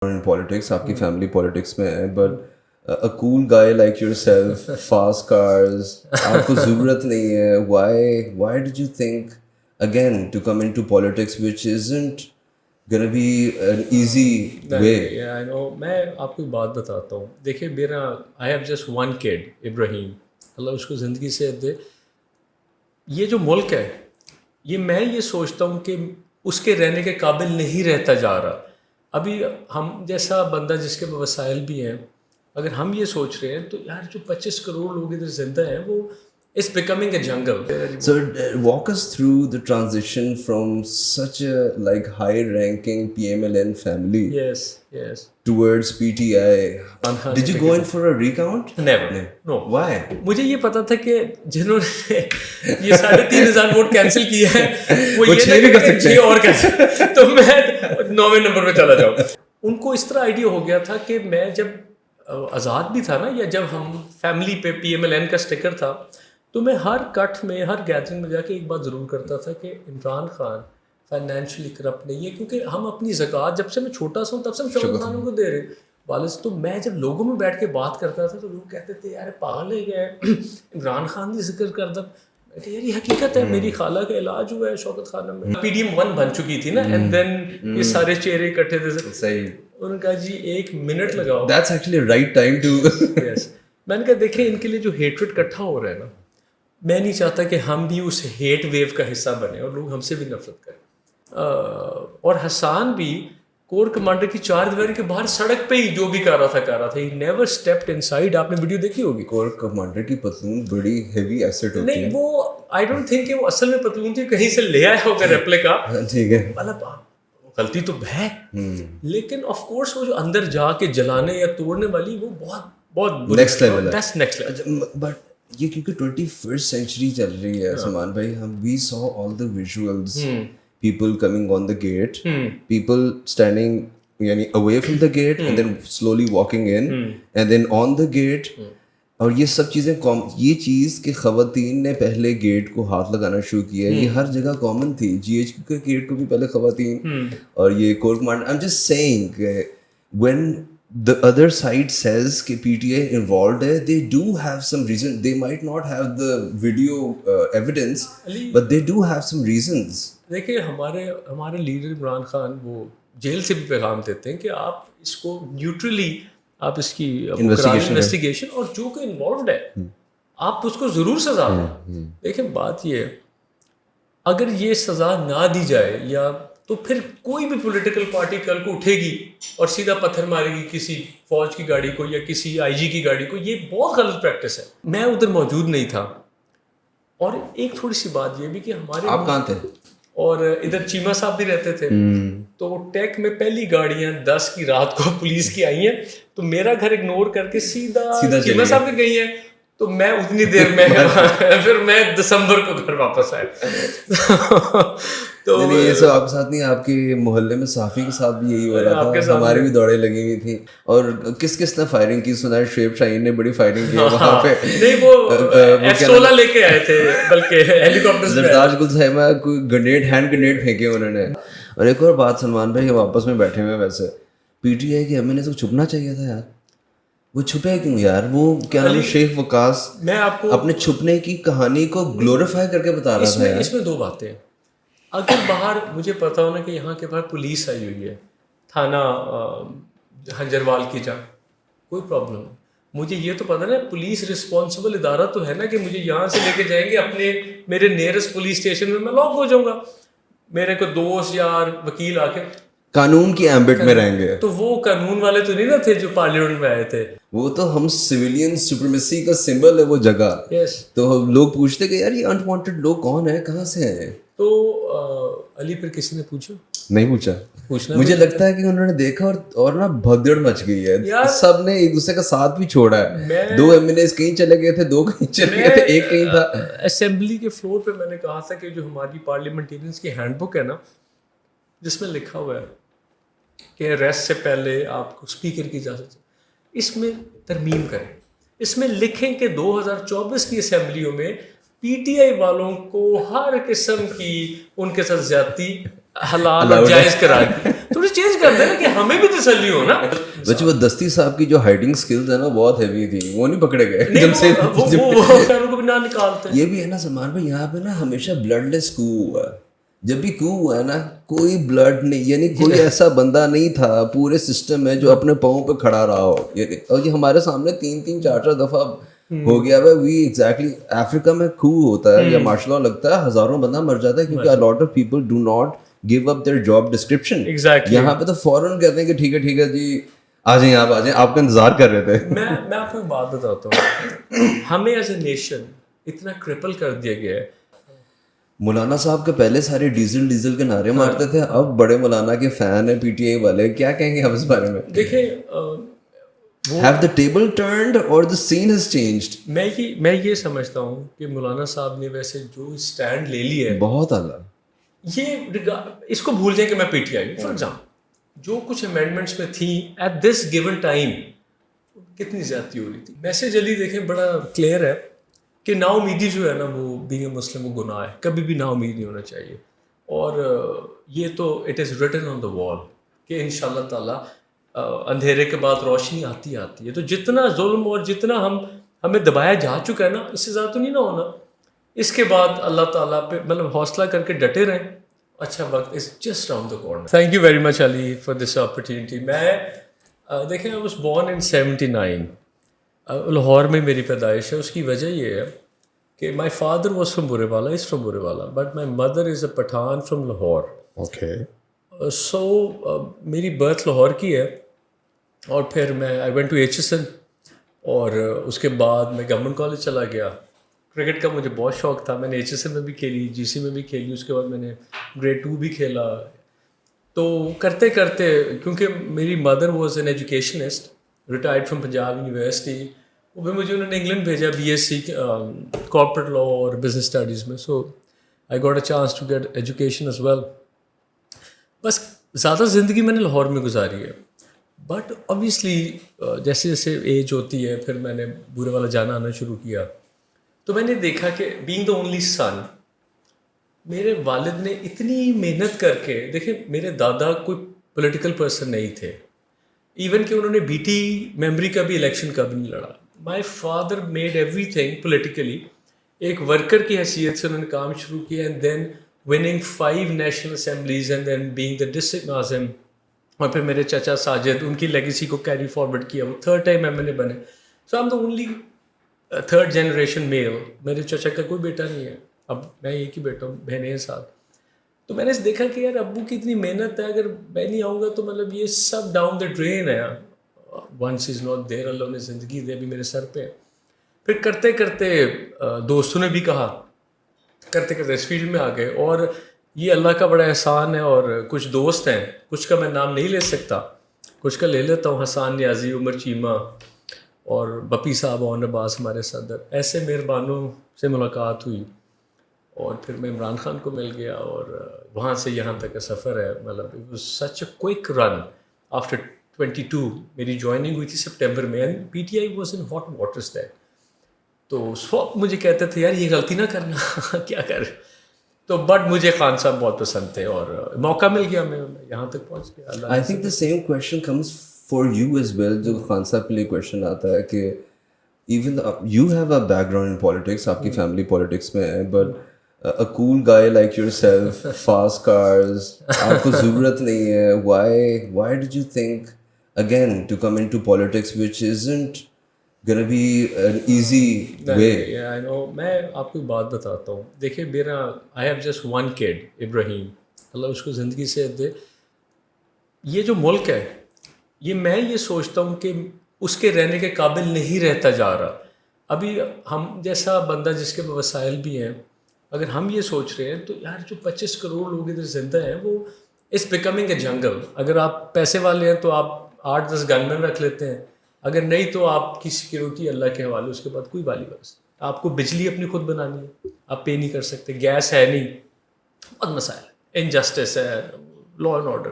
in politics, آپ کی family politics میں ہے, but a cool guy like yourself, fast cars, آپ کو ضرورت نہیں ہے. Why did you think again to come into politics, which isn't gonna be an easy way? Yeah, I know. میں آپ کو بات بتاتا ہوں. دیکھیے میرا I have just one kid, ابراہیم, اللہ اس کو زندگی سے دے. یہ جو ملک ہے یہ میں یہ سوچتا ہوں کہ اس کے رہنے کے قابل نہیں رہتا جا رہا. ابھی ہم جیسا بندہ جس کے وسائل بھی ہیں, اگر ہم یہ سوچ رہے ہیں تو یار جو 25 کروڑ لوگ ادھر زندہ ہیں وہ it's becoming a jungle. So walk us through the transition from such a like high ranking PMLN family Yes. towards PTI. Did you go in for a recount? Never. No. Why? مجھے یہ پتا تھا کہ جنہوں نے یہ 3,500 vote cancel کیے ہیں وہ یہ نہیں کر سکتے اور کیسے, تو میں 9ویں نمبر پہ چلا جاؤں. ان کو اس طرح آئیڈیا ہو گیا تھا کہ میں جب آزاد بھی تھا نا, یا جب ہم فیملی پہ PMLN کا اسٹیکر تھا, تو میں ہر کٹ میں ہر گیدرنگ میں جا کے ایک بات ضرور کرتا تھا کہ عمران خان فائنینشلی کرپٹ نہیں ہے, کیونکہ ہم اپنی زکوٰۃ جب سے میں چھوٹا سا ہوں تب سے ہم شوکت خانوں کو دے رہے والد سے. تو میں جب لوگوں میں بیٹھ کے بات کرتا تھا تو لوگ کہتے تھے یار پاگل ہے کیا ہے, عمران خان کی ذکر کرتا. میں کہ یار یہ حقیقت ہے, میری خالہ کا علاج ہوا ہے شوکت خانہ میں. PDM 1 بن چکی تھی نا, اینڈ دین یہ سارے چہرے اکٹھے تھے. صحیح. انہوں نے کہا جی 1 منٹ لگاؤ. That's actually right time to Yes. میں نے کہا دیکھیں ان کے لیے جو ہیٹریٹ اکٹھا ہو رہا ہے نا, میں نہیں چاہتا کہ ہم بھی اس ہیٹ ویو کا حصہ بنیں اور لوگ ہم سے بھی نفرت کریں. اور حسان بھی کور کمانڈر کی 4 دیواری کے باہر سڑک پہ ہی جو بھی کر رہا تھا. He never stepped inside. آپ نے ویڈیو دیکھی ہوگی. کور کمانڈر کی پتلون بڑی ہیوی ایسٹ ہوتی ہے. نہیں وہ آئی ڈونٹ تھنک کہ وہ اصل میں پتلون تھی, کہیں سے لے آیا ہوگا ریپلیکا. ٹھیک ہے, مطلب غلطی تو ہے, لیکن آف کورس وہ جو اندر جا کے جلانے یا توڑنے والی وہ بہت نیکسٹ لیول ہے. That's next level. بٹ یہ کیونکہ 21st سینچری چل رہی ہے سلمان بھائی, ہم وی سو آل دا visuals, people coming on the gate, people standing یعنی away from the gate and then slowly walking in and then on the gate. اور یہ سب چیزیں یہ چیز کہ خواتین نے پہلے گیٹ کو ہاتھ لگانا شروع کیا, یہ ہر جگہ کامن تھی. GHQ کے گیٹ کو بھی پہلے خواتین, اور یہ corps commander. I'm just saying when the other side says کہ PTI involved ہے, they do have some reason. They might not have the video evidence, but they do have some reasons. دیکھیے ہمارے لیڈر عمران خان وہ jail سے بھی پیغام دیتے ہیں کہ آپ اس کو نیوٹرلی آپ اس کی انویسٹیگیشن اور جو کہ انوالوڈ ہے آپ اس کو ضرور سزا دیں. دیکھیں بات یہ ہے اگر یہ سزا نہ دی جائے یا تو پھر کوئی بھی پولیٹیکل پارٹی کل کو اٹھے گی اور سیدھا پتھر مارے گی کسی فوج کی گاڑی کو یا کسی IG کی گاڑی کو. یہ بہت غلط پریکٹس ہے. میں ادھر موجود نہیں تھا. اور ایک تھوڑی سی بات یہ بھی کہ ہمارے آپ کہاں تھے, اور ادھر چیما صاحب بھی رہتے تھے, تو ٹیک میں پہلی گاڑیاں 10 کی رات کو پولیس کی آئی ہیں, تو میرا گھر اگنور کر کے سیدھا چیما صاحب میں گئی ہیں. تو میں اتنی دیر میں پھر میں دسمبر کو گھر واپس آیا. تو یہ سب آپ کے ساتھ نہیں, آپ کے محلے میں صحافی کے ساتھ بھی یہی ہو رہا تھا, ہماری بھی دوڑیں لگی ہوئی تھیں. اور کس نے فائرنگ کی؟ سنا ہے شعیب شاہین نے بڑی فائرنگ کی وہاں پہ. نہیں وہ F-16 لے کے آئے تھے بلکہ ہیلی کاپٹر سے. زرداج گل صاحبہ کوئی گرنیڈ, ہینڈ گرنیڈ پھینکے انہوں نے. اور ایک اور بات سلمان بھائی, ہم آپس میں بیٹھے ہوئے ویسے PTI کے MNA سے چھپنا چاہیے تھا یار, وہ چھپے کیوں یار؟ وہ کیا نام ہے شیخ وقاص, میں آپ کو اپنے چھپنے کی کہانی کو گلوریفائی کر کے بتا رہا تھا. اس میں 2 باتیں ہیں. اگر باہر مجھے پتا ہونا کہ یہاں کے باہر پولیس آئی ہوئی ہے, تھانہ ہنجروال کی جا, کوئی پرابلم نہیں. مجھے یہ تو پتا نا پولیس رسپانسبل ادارہ تو ہے نا کہ مجھے یہاں سے لے کے جائیں گے اپنے میرے نیئرسٹ پولیس اسٹیشن میں لاک ہو جاؤں گا, میرے کو دوست یار وکیل آ کے قانون کی ایمبٹ میں رہیں گے. تو وہ قانون والے تو نہیں نا تھے جو پارلیمنٹ میں آئے تھے, وہ تو ہم سویلین سپریمیسی کا سمبل ہے وہ جگہ. تو لوگ پوچھتے کہ یار یہ انوانٹیڈ لوگ کون ہیں, کہاں سے ہیں؟ تو علی پھر کسی نے پوچھا نہیں پوچھا. مجھے لگتا ہے کہ انہوں نے دیکھا اور نا بھگدڑ مچ گئی ہے, سب نے ایک دوسرے کا ساتھ بھی چھوڑا ہے. 2 MNAs کہیں چلے گئے تھے, 2 کہیں چلے گئے تھے, ایک کہیں تھا. اسمبلی کے فلور پہ میں نے کہا تھا کہ جو ہماری پارلیمنٹیرینس کی ہینڈ بک ہے نا, جس میں لکھا ہوا ہے کہ ریسٹ سے پہلے آپ کو اسپیکر کی اجازت, اس میں ترمیم کریں. اس میں لکھیں کہ 2024 کی اسمبلیوں میں PTI والوں کو ہر قسم کی ان کے ساتھ زیادتی حلال اور جائز قرار دی. تھوڑی چینج کر دیں نا کہ ہمیں بھی تسلی ہو نا. بچے وہ دستی صاحب کی جو ہائڈنگ سکلز ہیں نا بہت ہیوی تھی, وہ نہیں پکڑے گئے جب سے. وہ خیروں کو بھی نہ نکالتے. یہ بھی ہے نا سلمان بھائی, یہاں پہ نا ہمیشہ بلڈ لیس کو ہوا ہے. جب بھی کو ہوا ہے نا کوئی بلڈ نہیں, یعنی کوئی ایسا بندہ نہیں تھا پورے سسٹم میں جو اپنے پاؤں پہ کھڑا رہا ہو. اور یہ ہمارے سامنے 3-3 4-4 دفعہ ہو گیا ہے. وی ایگزیکٹلی افریقہ میں کو ہوتا ہے یا مارشل لا لگتا ہے, ہزاروں بندہ مر جاتا ہے کیونکہ a lot of people do not give up their job description. یہاں پہ تو فوراً کہتے ہیں کہ ٹھیک ہے جی آ جائیں, آپ آ جائیں, آپ کا انتظار کر رہے تھے. میں آپ کو ایک بات بتاتا ہوں, ہمیں ایز اے نیشن اتنا کرپل کر دیا گیا ہے. مولانا صاحب کے پہلے سارے ڈیزل کے نعرے مارتے تھے, اب بڑے مولانا کے فین ہیں پی ٹی آئی والے, کیا کہیں گے آپ اس بارے میں؟ دیکھیں Have the table turned or the scene has changed? میں یہ سمجھتا ہوں کہ مولانا صاحب نے ویسے جو اسٹینڈ لے لی ہے بہت اعلیٰ, یہ اس کو بھول جائیں کہ میں پی ٹی آئی. فار ایگزامپل جو کچھ امینڈمنٹس میں تھیں ایٹ دس گیون ٹائم کتنی زیادتی ہو رہی تھی. میسج علی دیکھیں بڑا کلیئر ہے کہ نا امیدی جو ہے نا وہ بینگ اے مسلم وہ گناہ ہے, کبھی بھی نا امید نہیں ہونا چاہیے. اور یہ تو اٹ از ریٹن آن دا وال کہ ان شاء اللہ تعالیٰ اندھیرے کے بعد روشنی آتی ہے. تو جتنا ظلم اور جتنا ہمیں دبایا جا چکا ہے نا, اس سے زیادہ تو نہیں نہ ہونا. اس کے بعد اللہ تعالیٰ پہ مطلب حوصلہ کر کے ڈٹے رہیں. اچھا وقت is just round the corner. Thank you very much Ali for this opportunity. میں دیکھیں I was born in 79, Lahore میں میری پیدائش ہے. اس کی وجہ یہ ہے کہ مائی فادر واز فرام برے والا, از from Burewala, but my mother is a Pathan from Lahore. Okay. So میری برتھ لاہور کی ہے, اور پھر میں I went to Aitchison, اور اس کے بعد میں گورنمنٹ کالج چلا گیا. کرکٹ کا مجھے بہت شوق تھا, میں نے ایچ ایس این میں بھی کھیلی, جی سی میں بھی کھیلی, اس کے بعد میں نے گریڈ 2 بھی کھیلا. تو کرتے کرتے کیونکہ میری mother was an educationist, retired from Punjab University, وہ بھی مجھے انہوں نے انگلینڈ بھیجا B S C corporate law اور بزنس اسٹڈیز میں. So I got a chance to get education as well. بس زیادہ زندگی میں نے لاہور میں گزاری ہے. بٹ اوبیسلی جیسے جیسے ایج ہوتی ہے پھر میں نے برے والا جانا آنا شروع کیا, تو میں نے دیکھا کہ بینگ دا اونلی سن, میرے والد نے اتنی محنت کر کے, دیکھیں میرے دادا کوئی پولیٹیکل پرسن نہیں تھے, ایون کہ انہوں نے بی ٹی میمبری کا بھی الیکشن کبھی نہیں لڑا. My father made everything politically, ایک ورکر کی حیثیت سے انہوں نے کام شروع کیا, and then winning 5 national assemblies, and then being the district ناظم. اور پھر میرے چچا ساجد ان کی لیگیسی کو کیری فارورڈ کیا, وہ 3rd time M N A بنے. So I am the only 3rd generation male. میرے چچا کا کوئی بیٹا نہیں ہے, اب میں ایک ہی بیٹا ہوں, بہنیں ہیں 7. تو میں نے دیکھا کہ یار ابو کی اتنی محنت ہے, اگر میں نہیں آؤں گا تو مطلب یہ سب ڈاؤن دا ڈرین ہے. ونس از ناٹ دیر, اللہ نے زندگی دے ابھی میرے سر پہ. پھر کرتے کرتے دوستوں نے بھی کہا, کرتے کرتے اس فیلڈ میں آ گئے. اور یہ اللہ کا بڑا احسان ہے, اور کچھ دوست ہیں, کچھ کا میں نام نہیں لے سکتا, کچھ کا لے لیتا ہوں, حسان نیازی, عمر چیمہ, اور بپی صاحب, اور عباس ہمارے صدر. ایسے مہربانوں سے ملاقات ہوئی, اور پھر میں عمران خان کو مل گیا, اور وہاں سے یہاں تک کا سفر ہے. مطلب it was such a quick run. After 22 میری جوائننگ ہوئی تھی سپٹمبر میں, and P T I was in hot waters that. تو اس وقت مجھے کہتے تھے یار یہ غلطی نہ کرنا, کیا کر. تو بٹ مجھے خان صاحب بہت پسند تھے, اور موقع مل گیا, میں یہاں تک پہنچ گیا. I think the same question comes for you as well. جو خان صاحب کے لیے کویشچن آتا ہے کہ even you have a background in politics, آپ کی فیملی پالیٹکس میں ہے, but a cool guy like yourself, fast cars, آپ کو ضرورت نہیں ہے. Why did you think again to come into politics which isn't gonna be an easy way? I know. میں آپ کو بات بتاتا ہوں. دیکھیں میرا I have just one kid, ابراہیم, اللہ اس کو زندگی سے دے. یہ جو ملک ہے یہ میں یہ سوچتا ہوں کہ اس کے رہنے کے قابل نہیں رہتا جا رہا. ابھی ہم جیسا بندہ جس کے وسائل بھی ہیں, اگر ہم یہ سوچ رہے ہیں تو یار جو 25 کروڑ لوگ ادھر زندہ ہیں وہ اٹس بیکمنگ اے جنگل. اگر آپ پیسے والے ہیں تو آپ 8-10 گن مین رکھ لیتے ہیں, اگر نہیں تو آپ کی سیکورٹی اللہ کے حوالے, اس کے بعد کوئی والی بس. آپ کو بجلی اپنی خود بنانی ہے, آپ پے نہیں کر سکتے, گیس ہے نہیں, بہت مسائل, انجسٹس ہے, لا اینڈ آرڈر.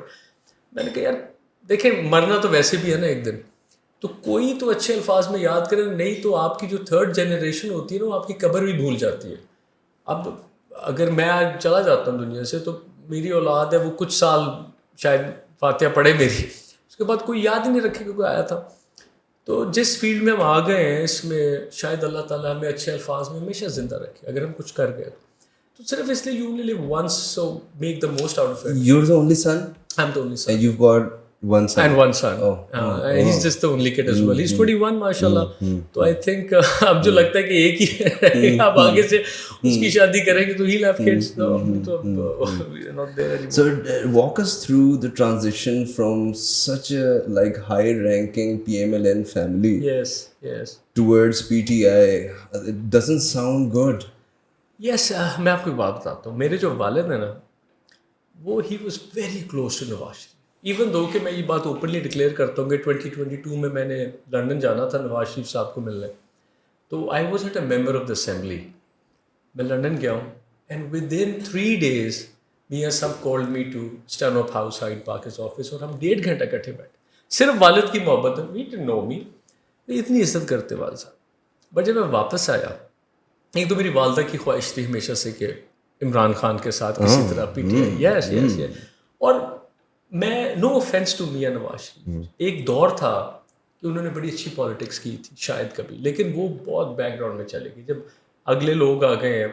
میں نے کہا یار دیکھیں مرنا تو ویسے بھی ہے نا ایک دن, تو کوئی تو اچھے الفاظ میں یاد کریں, نہیں تو آپ کی جو 3rd جنریشن ہوتی ہے نا وہ آپ کی قبر بھی بھول جاتی ہے. اب اگر میں آج چلا جاتا ہوں دنیا سے تو میری اولاد ہے وہ کچھ سال شاید فاتحہ پڑھے میری, اس کے بعد کوئی یاد ہی نہیں رکھے کہ کوئی آیا تھا. تو جس فیلڈ میں ہم آ گئے ہیں اس میں شاید اللہ تعالیٰ ہمیں اچھے الفاظ میں ہمیشہ زندہ رکھے. اگر ہم کچھ کر گئے تو صرف اس لیے you only live once, so make the most out of it. You're the only son? I'm the only son. And you've got one son? And one son. He's just the only kid as well. He's 21 ماشاءاللہ. تو I think اب جو لگتا ہے کہ ایک ہی ہے, اب آگے سے اس کی شادی کریں گے تو he'll have kids. تو we're not there anymore. So walk us through the transition from such a like high ranking PMLN family Yes. towards PTI. It doesn't sound good. Yes, میں آپ کو ایک بات بتاتا ہوں. میرے جو والد ہیں نا, وہ he was very close to Nawaz Sharif. Even though کہ میں یہ بات اوپنلی ڈکلیئر کرتا ہوں کہ 2022 میں میں نے لنڈن جانا تھا نواز شریف صاحب کو ملنے, تو I was a member of the assembly. میں لنڈن گیا ہوں اینڈ ود ان 3 days میاں صاحب called me to Stanhope house Hyde Park his office, اور ہم 1.5 گھنٹہ اکٹھے بیٹھے. صرف والد کی محبت ہے, وی ڈڈنٹ نو می, اتنی عزت کرتے والد صاحب. بٹ جب میں واپس آیا, ایک تو میری والدہ کی خواہش تھی ہمیشہ سے کہ عمران خان کے ساتھ کسی طرح پی ٹی آئی. یس. اور میں نو آفینس ٹو میاں نواز شریف, ایک دور تھا کہ انہوں نے بڑی اچھی پالیٹکس کی تھی شاید کبھی, لیکن وہ بہت بیک گراؤنڈ میں چلے گی. جب اگلے لوگ آ گئے ہیں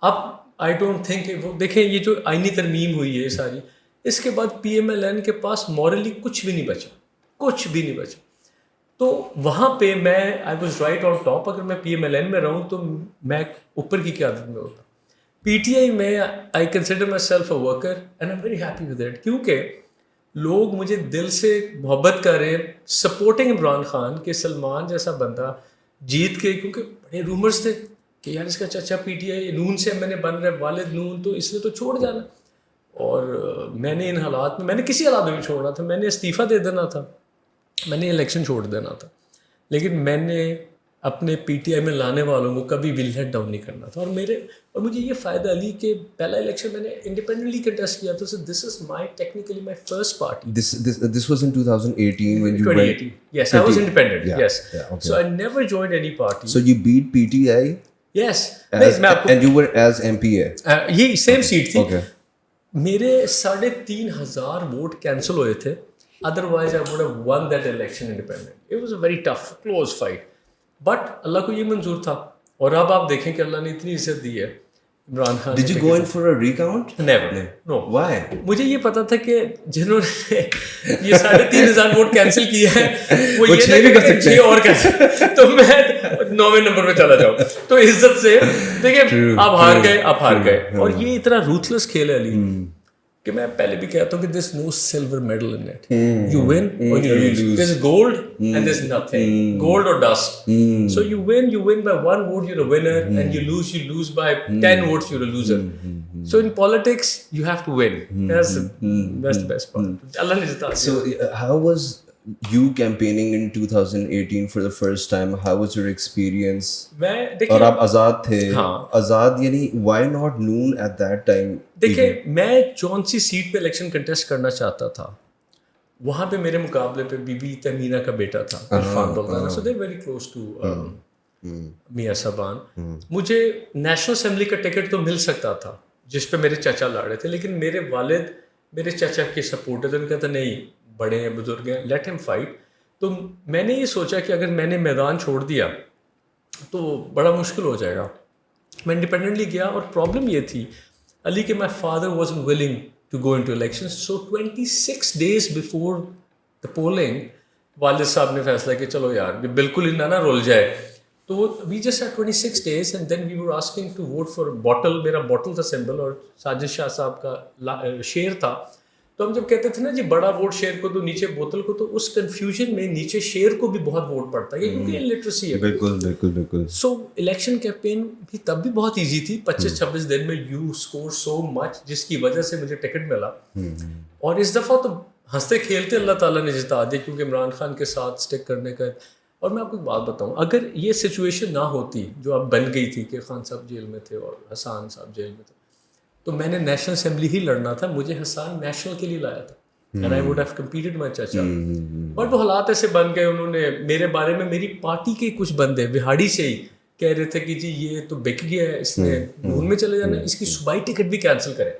اب آئی ڈونٹ تھنک, وہ دیکھیں یہ جو آئینی ترمیم ہوئی ہے ساری, اس کے بعد پی ایم ایل این کے پاس مورلی کچھ بھی نہیں بچا. تو وہاں پہ میں I was right on top. اگر میں پی ایم ایل این میں رہوں تو میں اوپر کی قیادت میں ہوتا. پی ٹی آئی میں I consider my self a worker and I am very happy with it, کیونکہ لوگ مجھے دل سے محبت کر رہے ہیں سپورٹنگ عمران خان کہ سلمان جیسا بندہ جیت کے, کیونکہ بڑے رومرز تھے کہ یار اس کا چچا پی ٹی آئی نون سے میں نے بن رہا ہے, والد نون, تو اس نے تو چھوڑ جانا. اور میں نے ان حالات میں نے کسی حالات میں بھی چھوڑنا تھا, میں نے استعفیٰ دے دینا تھا, میں نے الیکشن چھوڑ دینا تھا, لیکن میں نے اپنے پی ٹی آئی میں لانے والوں کو کبھی بھی لیٹ ڈاؤن نہیں کرنا تھا. اور مجھے یہ فائدہ علی کہ پہلا الیکشن میں نے انڈیپینڈنٹلی کنٹیسٹ کیا تھا. So this is my technically my first party. This was in 2018 when you 2018. Yes, I was independent. Yeah, Yes. yeah, okay. So I never joined any party. So you beat PTI Yes. and you were as MPA. یہ same seat تھی. Okay. میرے 3,500 vote cancel ہوئے تھے, otherwise I would have won that election independent. It was a very tough close fight, but اللہ کو یہ منظور تھا. اور اب آپ دیکھیں کہ اللہ نے اتنی عزت دی ہے Imran Khan. Did you go in for a recount? Never. No. Why? مجھے یہ پتا تھا کہ جنہوں نے یہ 3,500 ووٹ کینسل کیے ہیں وہ یہ بھی کر سکتے ہیں اور کیسے, تو میں 9ویں نمبر پہ چلا جاؤں. تو عزت سے دیکھیں آپ ہار گئے. اور یہ اتنا روتھلیس کھیل ہے علی کہ میں پہلے بھی کہتا ہوں کہ there's no silver medal in it. You win or you lose. There's gold and there's nothing. Gold or dust. So you win by 1 vote, you're a winner, and you lose by 10 votes, you're a loser. So in politics, you have to win. That's the best part. Allah ne jita. So how was you campaigning in 2018 for the first time? How was your experience? اور آپ آزاد تھے. آزاد یعنی why not noon at that time? دیکھیں میں جون سی set پہ election contest کرنا چاہتا تھا, وہاں پہ میرے مقابلے پہ بی بی تمینا کا بیٹا تھا عرفان دولدانا. سو دے ویری کلوز ٹو میاں صاحبان. مجھے نیشنل اسمبلی کا ٹکٹ تو مل سکتا تھا جس پہ میرے چچا لڑ رہے تھے, لیکن میرے والد میرے چچا کے سپورٹر تھے. ان کہتا نہیں بڑے ہیں بزرگ ہیں, لیٹ ہم فائٹ. تو میں نے یہ سوچا کہ اگر میں نے میدان چھوڑ دیا تو بڑا مشکل ہو جائے گا. میں انڈیپینڈنٹلی گیا, اور پرابلم یہ تھی علی کہ my father wasn't willing to go into elections. So 26 days before the polling والد صاحب نے فیصلہ کہ چلو یار بالکل ہی نہ رول جائے. تو we just had 26 days and then we were asking to vote for bottle. میرا bottle تھا سمبل, اور ساجد شاہ صاحب کا شیر تھا. تو ہم جب کہتے تھے نا جی بڑا ووٹ شیر کو تو نیچے بوتل کو, تو اس کنفیوژن میں نیچے شیر کو بھی بہت ووٹ پڑتا ہے کیونکہ لٹریسی ہے. بالکل. سو الیکشن کیمپین بھی تب بھی بہت ایزی تھی. 25-26 دن میں یو اسکور سو مچ, جس کی وجہ سے مجھے ٹکٹ ملا. اور اس دفعہ تو ہنستے کھیلتے اللہ تعالیٰ نے جتا دیا, کیونکہ عمران خان کے ساتھ اسٹک کرنے کا. اور میں آپ کو ایک بات بتاؤں, اگر یہ سچویشن نہ ہوتی جو اب بن گئی تھی کہ خان صاحب جیل میں تھے اور حسان صاحب جیل میں تھے, تو میں نے نیشنل اسمبلی ہی لڑنا تھا. مجھے حسان نیشنل کے لیے لایا تھا and I would have competed my چاچا. بٹ وہ حالات ایسے بن گئے, انہوں نے میرے بارے میں میری پارٹی کے کچھ بندے بہاڑی سے ہی کہہ رہے تھے کہ جی یہ تو بک گیا ہے, اس نے نون میں چلے جانا, اس کی صوبائی ٹکٹ بھی کینسل کریں.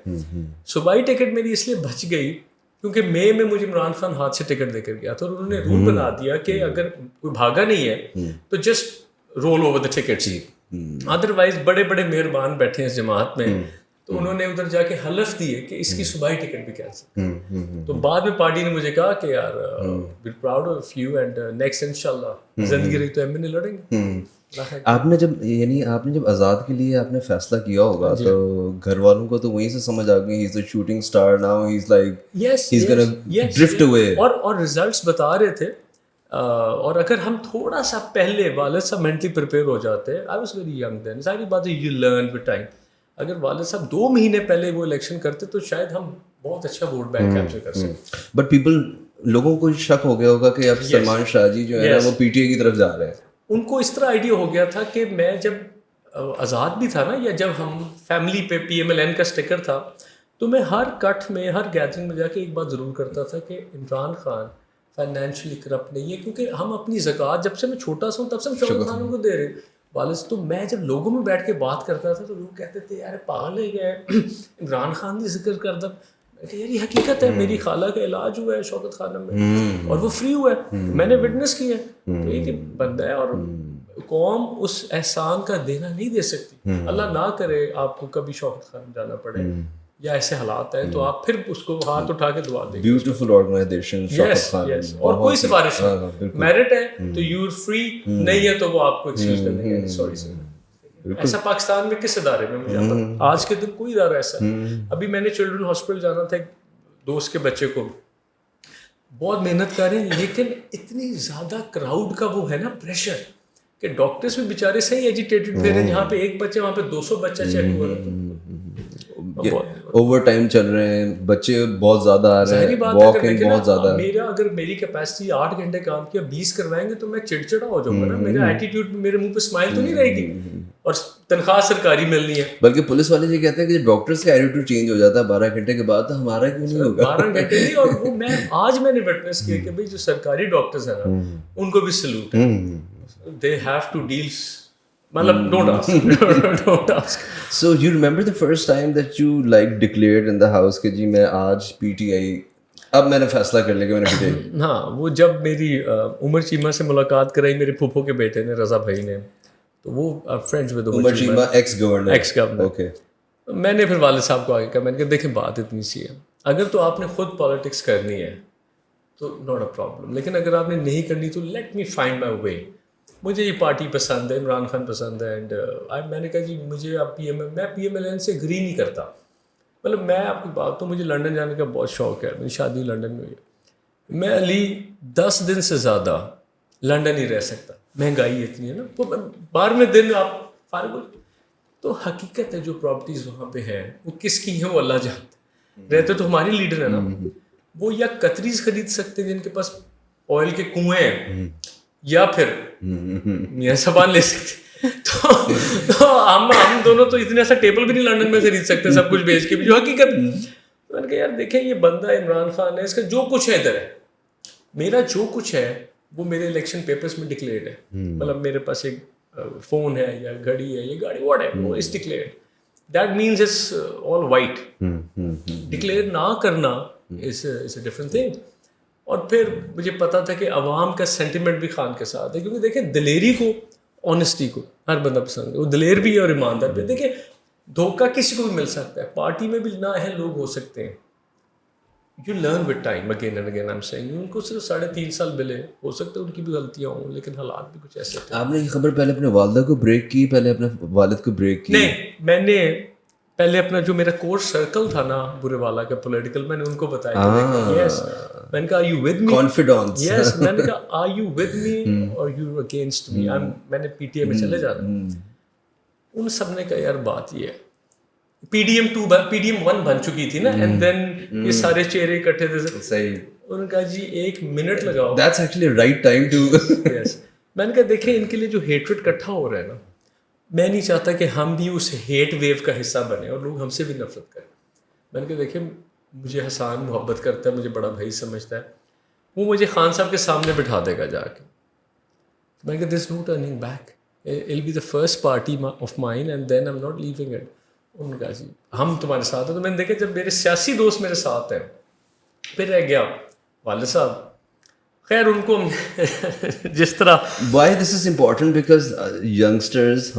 صوبائی ٹکٹ میری اس لیے بچ گئی کیونکہ مئی میں مجھے عمران خان ہاتھ سے ٹکٹ دے کر گیا تھا اور انہوں نے رول بنا دیا کہ اگر کوئی بھاگا نہیں ہے تو just roll over the ticket. Otherwise بڑے بڑے مہربان بیٹھے ہیں اس جماعت میں, تو انہوں نے ادھر جا کے حلف دیے کہ اس کی صبح ہی ٹکٹ بھی کینسل. تو بعد میں پارٹی نے مجھے کہا کہ یار we proud of you and next انشاءاللہ زندگی رہی تو ایم نے لڑیں گے. آپ نے جب آزاد کے لیے آپ نے فیصلہ کیا ہوگا تو گھر والوں کو تو وہیں سے سمجھ آ گئی, he is a shooting star now, he is like he is gonna drift away. اور ریزلٹس بتا رہے تھے, اور اگر ہم تھوڑا سا پہلے والد صاحب مینٹلی پریپیئر ہو جاتے, آئی واز ویری ینگ دین, ساری بات ہے یو لرن ود ٹائم. اگر والد صاحب 2 مہینے پہلے وہ الیکشن کرتے تو شاید ہم بہت اچھا ووٹ بینک کیپچر کر سکتے. بٹ لوگوں کو شک ہو گیا ہوگا کہ اب سلمان شاہ جی جو ہے نا وہ پی ٹی آئی کی طرف جا رہے ہیں. ان کو اس طرح آئیڈیا ہو گیا تھا کہ میں جب آزاد بھی تھا نا, یا جب ہم فیملی پہ پی ایم ایل این کا اسٹیکر تھا, تو میں ہر کٹ میں ہر گیدرنگ میں جا کے ایک بات ضرور کرتا تھا کہ عمران خان فائنینشلی کرپٹ نہیں ہے, کیونکہ ہم اپنی زکوٰۃ جب سے میں چھوٹا سا ہوں تب سے ہم شوکت خانوں کو دے رہے ہیں والد. تو میں جب لوگوں میں بیٹھ کے بات کرتا تھا تو لوگ کہتے تھے یار پاگل ہے کیا ہے, عمران خان کی ذکر کر دیں. یار یہ حقیقت ہے, میری خالہ کا علاج ہوا ہے شوکت خانہ میں اور وہ فری ہوا ہے, میں نے وٹنس کیا ہے. تو یہ بندہ ہے, اور قوم اس احسان کا دینا نہیں دے سکتی. اللہ نہ کرے آپ کو کبھی شوکت خانہ جانا پڑے یا ایسے حالات ہیں تو آپ پھر اس کو ہاتھ اٹھا کے دعا دیں. بیوٹیفل آرگنائزیشن شوکت خان, اور کوئی سفارش نہیں, میرٹ ہے تو یو فری, نہیں ہے تو وہ آپ کو ایکسکیوز کر دیں گے سوری سر. ایسا پاکستان میں کس ادارے میں مجھے پتا, آج کے دن کوئی ادارہ ایسا ہے. ابھی میں نے چلڈرن ہاسپٹل جانا تھا, ایک دوست کے بچے کو, بہت محنت کر رہے ہیں لیکن اتنی زیادہ کراؤڈ کا وہ ہے نا پریشر کہ ڈاکٹرس بھی بیچارے صحیح ایجیٹیٹڈ پھر ہیں. یہاں پہ ایک بچے, وہاں پہ 200 بچہ چیک ہوا رہا, اوور ٹائم چل رہے ہیں, بچے بہت زیادہ آ رہے ہیں, واک ان بہت زیادہ. اگر میری کیپیسٹی 8 گھنٹے کام کیا 20 کروائیں گے تو میں چڑچڑا ہو جاؤں گا نا. میرا ایٹیٹیوڈ, میرے منہ پہ اسمائل تو نہیں رہے گی, اور تنخواہ سرکاری ملنی ہے. بلکہ پولیس والے یہ کہتے ہیں کہ ڈاکٹرس کا ایٹیٹیوڈ چینج ہو جاتا ہے 12 گھنٹے کے بعد, تو ہمارا کیوں نہیں ہوگا 12 گھنٹے نہیں. اور وہ میں نے وٹنس کیا کہ بھائی جو سرکاری ڈاکٹرز ہیں نا ان کو بھی سلوٹ ہے. دے ہیو ٹو ڈیلس, مطلب don't ask. So you remember the first time that you like declared in the house کہ جی میں آج پی ٹی آئی, اب میں نے فیصلہ کر لیا کہ میں نے پی ٹی آئی. ہاں, وہ جب میری عمر چیمہ سے ملاقات کرائی میرے پھوپھو کے بیٹے نے, رضا بھائی نے, تو وہ friends with Umar Cheema x governor. Okay, میں نے پھر والد صاحب کو آگے کہا, میں نے کہا دیکھیں بات اتنی سی ہے, اگر تو آپ نے خود پالیٹکس کرنی ہے تو ناٹ اے پرابلم, لیکن اگر آپ نے نہیں کرنی تو لیٹ می فائنڈ مائی وے. مجھے یہ پارٹی پسند ہے, عمران خان پسند ہے, اینڈ میں نے کہا جی مجھے آپ میں پی ایم ایل این سے اگری نہیں کرتا. مطلب میں آپ کی بات تو, مجھے لنڈن جانے کا بہت شوق ہے, میری شادی لنڈن میں ہوئی ہے, میں علی 10 دن سے زیادہ لنڈن ہی رہ سکتا, مہنگائی اتنی ہے نا, 12ویں دن آپ فارغ ہو. تو حقیقت ہے جو پراپرٹیز وہاں پہ ہیں وہ کس کی ہیں وہ اللہ جانتا ہے. رہتے تو ہماری لیڈر ہیں نا, وہ یا قطریز خرید سکتے ہیں جن کے پاس آئل کے کنویں ہیں, یا پھر میاں سبان لے سکتے. تو ہم دونوں تو اتنا سا ٹیبل بھی نہیں لنڈن میں خرید سکتے سب کچھ بیچ کے بھی, جو حقیقت. میں نے کہا یار دیکھیں یہ بندہ عمران خان ہے, اس کا جو کچھ ہے ادھر ہے, میرا جو کچھ ہے وہ میرے الیکشن پیپرز میں ڈکلیئرڈ ہے. مطلب میرے پاس ایک فون ہے یا گھڑی ہے, یہ گاڑی واٹ ہے, وہ is declared. That means it's all white. Declare نہ کرنا از اے ڈفرنٹ تھنگ. اور پھر مجھے پتا تھا کہ عوام کا سینٹیمنٹ بھی خان کے ساتھ ہے, کیونکہ دیکھیں دلیری کو, آنیسٹی کو ہر بندہ پسند ہے, وہ دلیر بھی ہے اور ایماندار بھی. دیکھیں دھوکہ کسی کو بھی مل سکتا ہے, پارٹی میں بھی نااہل لوگ ہو سکتے ہیں. You learn with time again and again. I am seeing ان کو صرف 3.5 سال ملے, ہو سکتا ہے ان کی بھی غلطیاں ہوں, لیکن حالات بھی کچھ ایسے تھے. آپ نے یہ خبر پہلے اپنے والدہ کو بریک کی, پہلے اپنے والد کو بریک کی؟ نہیں, میں نے پہلے اپنا جو میرا کورس سرکل تھا نا برے والا کا پولیٹیکل, میں نے ان کو بتایا یس, میں نے کہا یو ود می, کانفیڈنس. یس, میں نے کہا آر یو ود می اور یو اگینسٹ می, میں نے پی ٹی اے میں چلے جانا. ان سب نے کہا یار بات یہ ہے, P D M 2 P D M 1 بن چکی تھی نا, اینڈ دین یہ سارے چہرے اکٹھے تھے. صحیح. انہوں نے کہا جی 1 منٹ لگاؤ. That's actually right time to. Yes, میں نے کہا دیکھیں ان کے لیے جو ہیٹریڈ اکٹھا ہو رہا ہے نا, میں نہیں چاہتا کہ ہم بھی اس ہیٹ ویو کا حصہ بنیں اور لوگ ہم سے بھی نفرت کریں. میں نے کہا دیکھیں مجھے حسان محبت کرتا ہے, مجھے بڑا بھائی سمجھتا ہے, وہ مجھے خان صاحب کے سامنے بٹھا دے گا جا کے. میں نے کہا there is no turning back, it will be the first party of mine and then I am not leaving it. انہوں نے کہا جی ہم تمہارے ساتھ ہیں. تو میں نے دیکھا جب میرے سیاسی دوست میرے ساتھ ہیں پھر رہ گیا والد صاحب. خیر ان کو جس طرح why this is important because youngsters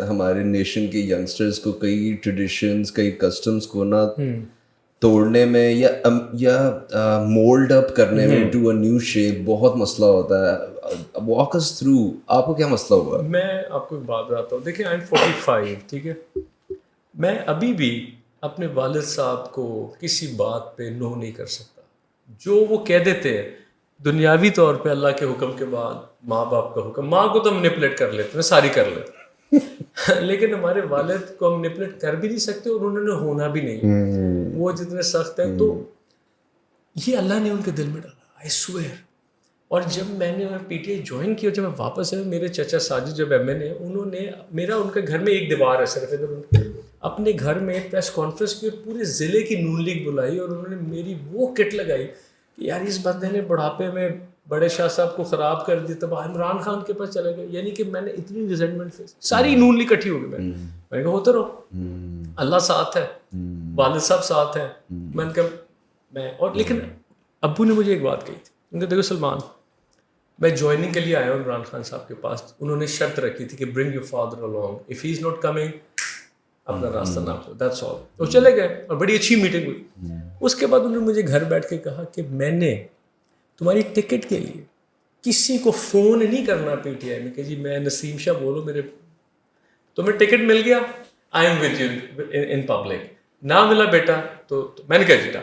ہمارے نیشن کے youngsters کو کئی ٹریڈیشنز کئی کسٹمز کو نا توڑنے میں یا مولڈ اپ کرنے میں ٹو اے نیو شیپ بہت مسئلہ ہوتا ہے. واک اس تھرو, آپ کو کیا مسئلہ ہوا؟ میں آپ کو ایک بات بتاتا ہوں. دیکھیں آئی ایم 45, ٹھیک ہے, میں ابھی بھی اپنے والد صاحب کو کسی بات پہ نو نہیں کر سکتا. جو وہ کہہ دیتے ہیں دنیاوی طور پہ اللہ کے حکم کے بعد, ماں باپ کا حکم, ماں کو تو ہم مینیپولیٹ کر لیتے ہیں, ساری کر لیتے لیکن ہمارے والد کو ہم مینیپولیٹ کر بھی نہیں سکتے اور انہوں نے ہونا بھی نہیں. وہ جتنے سخت ہیں تو یہ اللہ نے ان کے دل میں ڈالا, آئی سویئر. اور جب میں نے پی ٹی آئی جوائن کیا, جب میں واپس آیا, میرے چچا ساجد جب ایم این اے, انہوں نے ان کے گھر میں ایک دیوار ہے صرف ادھر, اپنے گھر میں پریس کانفرنس کی اور پورے ضلع کی نون لیگ بلائی اور انہوں نے میری وہ کٹ لگائی کہ یار اس بندے نے بڑھاپے میں بڑے شاہ صاحب کو خراب کر دیا, تب عمران خان کے پاس چلے گئے. یعنی کہ میں نے اتنی ریزنٹمنٹ فیس, ساری نون لیگ اکٹھی ہو گئی. میں نے کہا ہوتا رہو, اللہ ساتھ ہے, والد صاحب ساتھ ہیں. میں نے کہا اور لیکن ابو نے مجھے ایک بات کہی تھی, ان کا دیکھو سلمان, میں جوائننگ کے لیے آیا ہوں عمران خان صاحب کے پاس, انہوں نے شرط رکھی تھی کہ bring your father along, if he is not coming اپنا راستہ نہ ہو, that's all. وہ چلے گئے اور بڑی اچھی میٹنگ ہوئی. اس کے بعد انہوں نے مجھے گھر بیٹھ کے کہا کہ میں نے تمہاری ٹکٹ کے لیے کسی کو فون نہیں کرنا پی ٹی آئی میں کہ جی میں نسیم شاہ بولو میرے, تمہیں ٹکٹ مل گیا, I am with you in public, نہ ملا بیٹا تو میں نے کہا جیتا.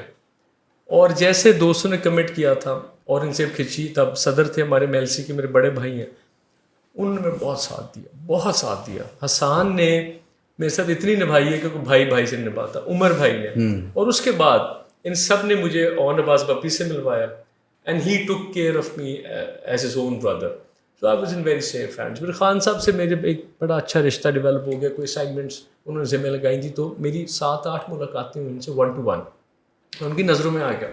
اور جیسے دوستوں نے کمٹ کیا تھا اور ان سے کھینچی, تب صدر تھے ہمارے ایم ایل سی کے, میرے بڑے بھائی ہیں, انہوں نے بہت ساتھ دیا. حسان نے میرے ساتھ اتنی نبھائی ہے کہ کوئی بھائی سے نبھاتا, عمر بھائی نے, اور اس کے بعد ان سب نے مجھے اون عباس بپی سے ملوایا, and he took care of me as his own brother. So I was in very safe hands. میرے خان صاحب سے میرے ایک بڑا اچھا رشتہ ڈیولپ ہو گیا, کوئی اسائنمنٹس انہوں نے ذمہ لگائی تھی, تو میری 7-8 ملاقاتیں ہوئی ان سے 1 to 1, ان کی نظروں میں آ گیا.